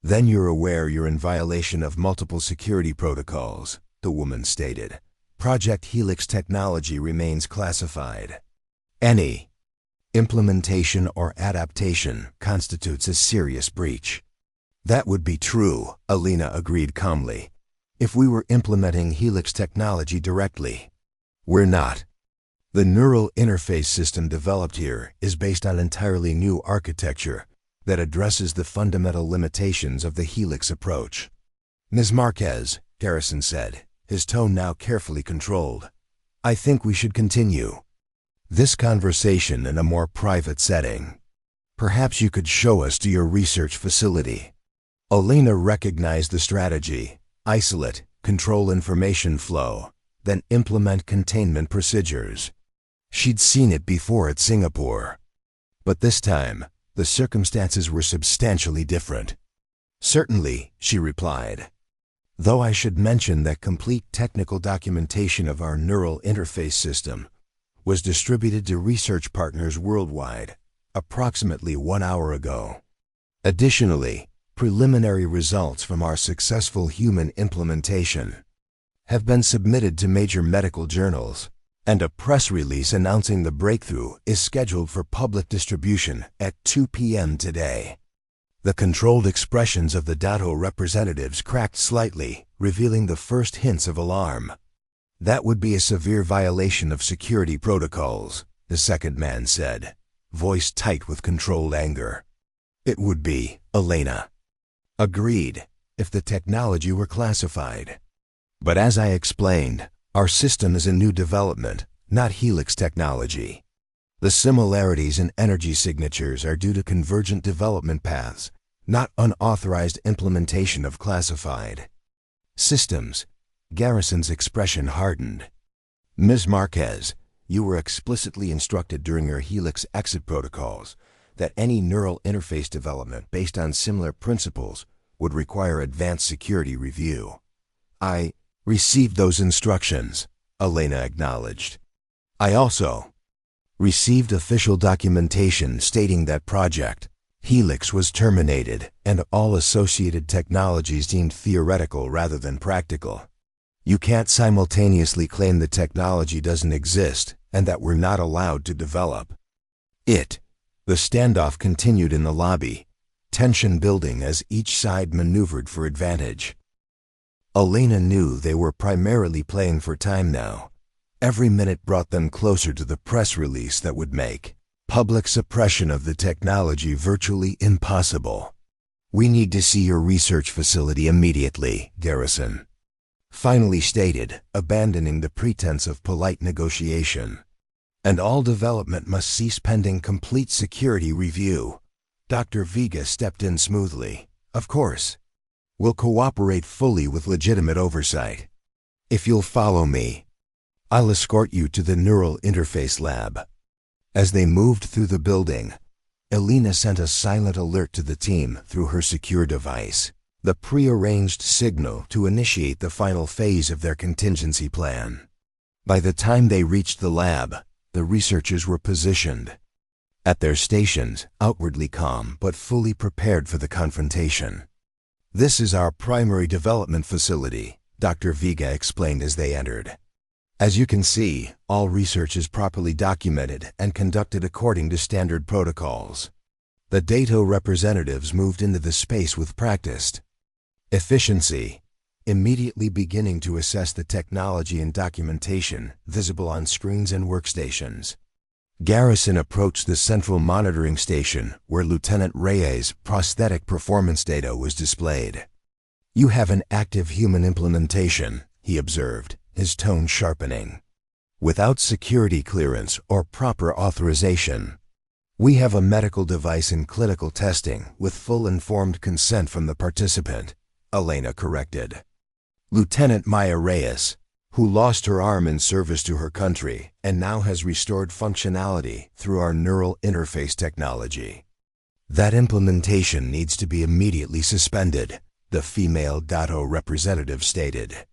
Then you're aware you're in violation of multiple security protocols, the woman stated. Project Helix technology remains classified. Any implementation or adaptation constitutes a serious breach. That would be true, Elena agreed calmly, if we were implementing Helix technology directly. We're not. The neural interface system developed here is based on entirely new architecture that addresses the fundamental limitations of the Helix approach. Ms. Marquez, Garrison said, his tone now carefully controlled, I think we should continue this conversation in a more private setting. Perhaps you could show us to your research facility. Elena recognized the strategy: isolate, control information flow, then implement containment procedures. She'd seen it before at Singapore. But this time, the circumstances were substantially different. Certainly, she replied. Though I should mention that complete technical documentation of our neural interface system was distributed to research partners worldwide approximately 1 hour ago. Additionally, preliminary results from our successful human implementation have been submitted to major medical journals, and a press release announcing the breakthrough is scheduled for public distribution at 2 p.m. today. The controlled expressions of the Dato representatives cracked slightly, revealing the first hints of alarm. That would be a severe violation of security protocols, the second man said, voice tight with controlled anger. It would be, Elena. Agreed, if the technology were classified. But as I explained, our system is a new development, not Helix technology. The similarities in energy signatures are due to convergent development paths, not unauthorized implementation of classified systems. Garrison's expression hardened. Ms. Marquez, you were explicitly instructed during your Helix exit protocols that any neural interface development based on similar principles would require advanced security review. I received those instructions, Elena acknowledged. I also received official documentation stating that Project Helix was terminated and all associated technologies deemed theoretical rather than practical. You can't simultaneously claim the technology doesn't exist and that we're not allowed to develop it. The standoff continued in the lobby, tension building as each side maneuvered for advantage. Elena knew they were primarily playing for time now. Every minute brought them closer to the press release that would make public suppression of the technology virtually impossible. We need to see your research facility immediately, Garrison finally stated, abandoning the pretense of polite negotiation. And all development must cease pending complete security review. Dr. Vega stepped in smoothly. Of course. We'll cooperate fully with legitimate oversight. If you'll follow me, I'll escort you to the Neural Interface Lab. As they moved through the building, Elena sent a silent alert to the team through her secure device, the prearranged signal to initiate the final phase of their contingency plan. By the time they reached the lab, the researchers were positioned at their stations, outwardly calm but fully prepared for the confrontation. This is our primary development facility, Dr. Vega explained as they entered. As you can see, all research is properly documented and conducted according to standard protocols. The Dato representatives moved into the space with practiced efficiency, immediately beginning to assess the technology and documentation visible on screens and workstations. Garrison approached the central monitoring station where Lieutenant Reyes' prosthetic performance data was displayed. You have an active human implementation, he observed, his tone sharpening. Without security clearance or proper authorization. We have a medical device in clinical testing with full informed consent from the participant, Elena corrected. Lieutenant Maya Reyes, who lost her arm in service to her country and now has restored functionality through our neural interface technology. That implementation needs to be immediately suspended, the female Dato representative stated.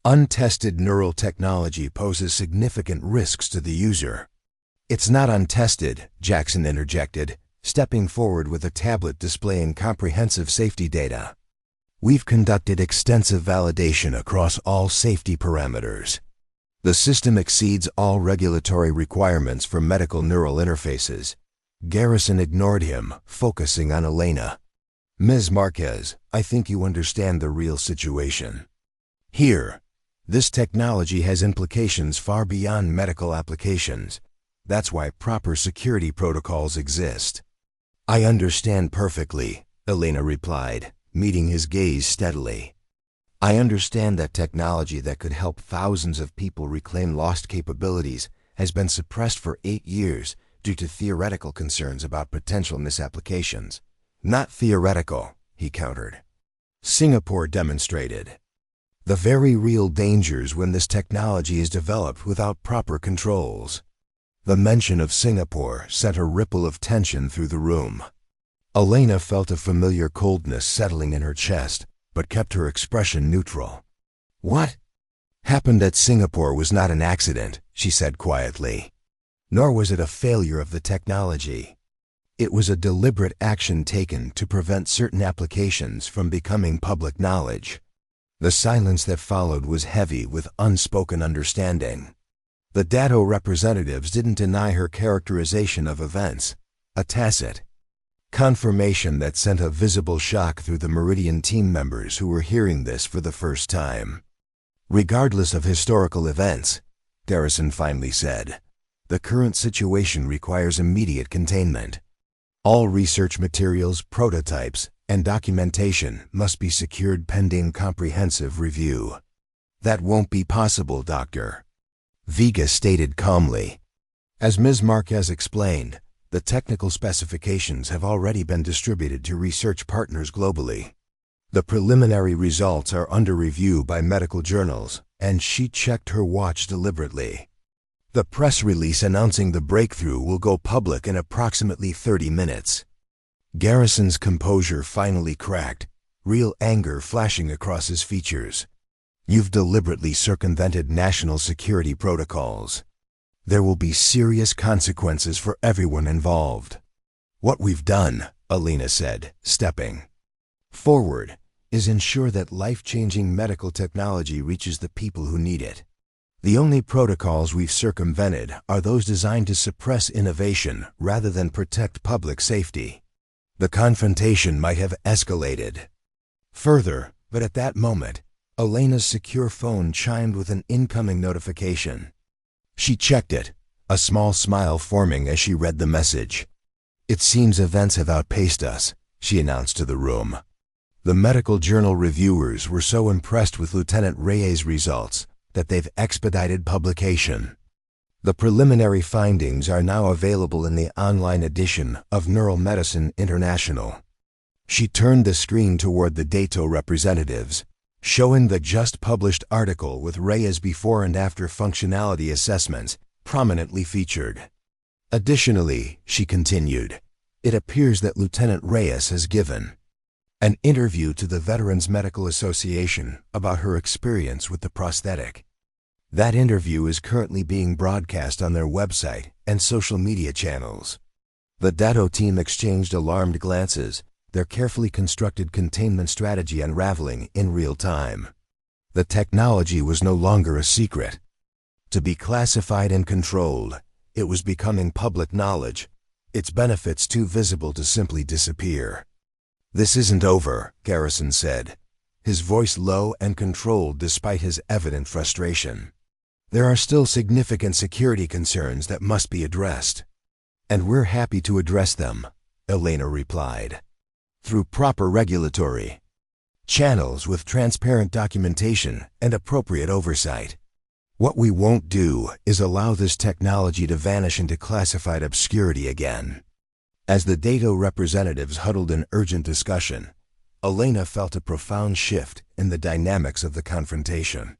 Untested neural technology poses significant risks to the user. It's not untested, Jackson interjected, stepping forward with a tablet displaying comprehensive safety data. We've conducted extensive validation across all safety parameters. The system exceeds all regulatory requirements for medical neural interfaces. Garrison ignored him, focusing on Elena. Ms. Marquez, I think you understand the real situation. Here, this technology has implications far beyond medical applications. That's why proper security protocols exist. I understand perfectly, Elena replied, meeting his gaze steadily. I understand that technology that could help thousands of people reclaim lost capabilities has been suppressed for 8 years due to theoretical concerns about potential misapplications. Not theoretical, he countered. Singapore demonstrated the very real dangers when this technology is developed without proper controls. The mention of Singapore sent a ripple of tension through the room. Elena felt a familiar coldness settling in her chest, but kept her expression neutral. What happened at Singapore was not an accident, she said quietly. Nor was it a failure of the technology. It was a deliberate action taken to prevent certain applications from becoming public knowledge. The silence that followed was heavy with unspoken understanding. The DATO representatives didn't deny her characterization of events, a tacit confirmation that sent a visible shock through the Meridian team members who were hearing this for the first time. Regardless of historical events, Garrison finally said, the current situation requires immediate containment. All research materials, prototypes, and documentation must be secured pending comprehensive review. That won't be possible, Doctor, Vega stated calmly. As Ms. Marquez explained, the technical specifications have already been distributed to research partners globally. The preliminary results are under review by medical journals, and she checked her watch deliberately. The press release announcing the breakthrough will go public in approximately 30 minutes. Garrison's composure finally cracked, real anger flashing across his features. You've deliberately circumvented national security protocols. There will be serious consequences for everyone involved. What we've done, Elena said, stepping forward, is ensure that life-changing medical technology reaches the people who need it. The only protocols we've circumvented are those designed to suppress innovation rather than protect public safety. The confrontation might have escalated further, but at that moment, Elena's secure phone chimed with an incoming notification. She checked it, a small smile forming as she read the message. It seems events have outpaced us, she announced to the room. The medical journal reviewers were so impressed with Lieutenant Reyes' results that they've expedited publication. The preliminary findings are now available in the online edition of Neural Medicine International. She turned the screen toward the DATO representatives, showing the just published article with Reyes' before and after functionality assessments prominently featured. Additionally, she continued, it appears that Lieutenant Reyes has given an interview to the Veterans Medical Association about her experience with the prosthetic. That interview is currently being broadcast on their website and social media channels. The DATO team exchanged alarmed glances, their carefully constructed containment strategy unraveling in real time. The technology was no longer a secret. To be classified and controlled, it was becoming public knowledge, its benefits too visible to simply disappear. This isn't over, Garrison said, his voice low and controlled despite his evident frustration. There are still significant security concerns that must be addressed. And we're happy to address them, Elena replied. Through proper regulatory channels with transparent documentation and appropriate oversight. What we won't do is allow this technology to vanish into classified obscurity again. As the DATO representatives huddled in urgent discussion, Elena felt a profound shift in the dynamics of the confrontation.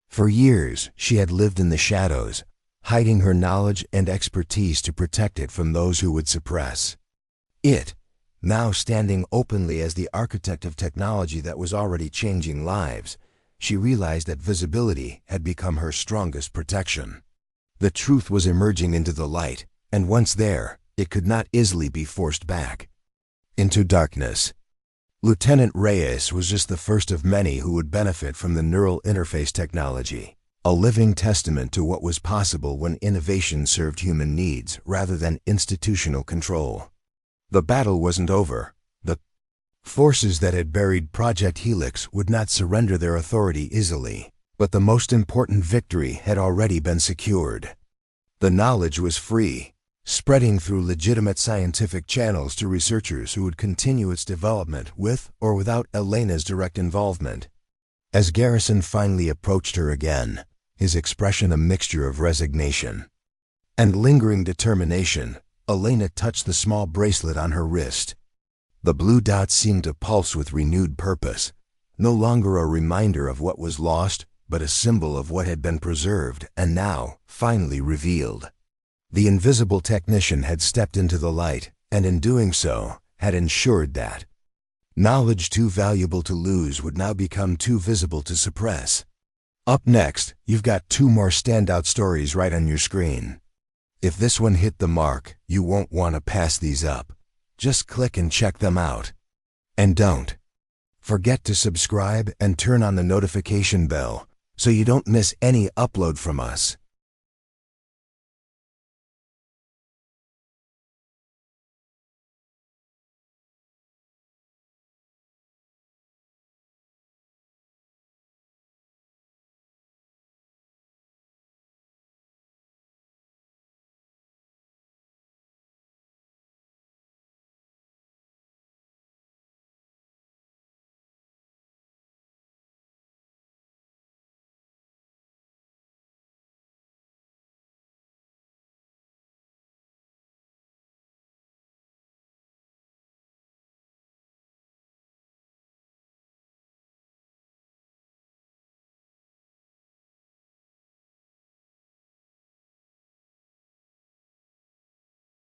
For years, she had lived in the shadows, hiding her knowledge and expertise to protect it from those who would suppress it. Now standing openly as the architect of technology that was already changing lives, she realized that visibility had become her strongest protection. The truth was emerging into the light, and once there, it could not easily be forced back into darkness. Lieutenant Reyes was just the first of many who would benefit from the neural interface technology, a living testament to what was possible when innovation served human needs rather than institutional control. The battle wasn't over. The forces that had buried Project Helix would not surrender their authority easily, but the most important victory had already been secured. The knowledge was free, spreading through legitimate scientific channels to researchers who would continue its development with or without Elena's direct involvement. As Garrison finally approached her again, his expression a mixture of resignation and lingering determination, Elena touched the small bracelet on her wrist. The blue dot seemed to pulse with renewed purpose, no longer a reminder of what was lost, but a symbol of what had been preserved and now, finally revealed. The invisible technician had stepped into the light, and in doing so, had ensured that knowledge too valuable to lose would now become too visible to suppress. Up next, you've got 2 more standout stories right on your screen. If this one hit the mark, you won't want to pass these up. Just click and check them out. And don't forget to subscribe and turn on the notification bell so you don't miss any upload from us.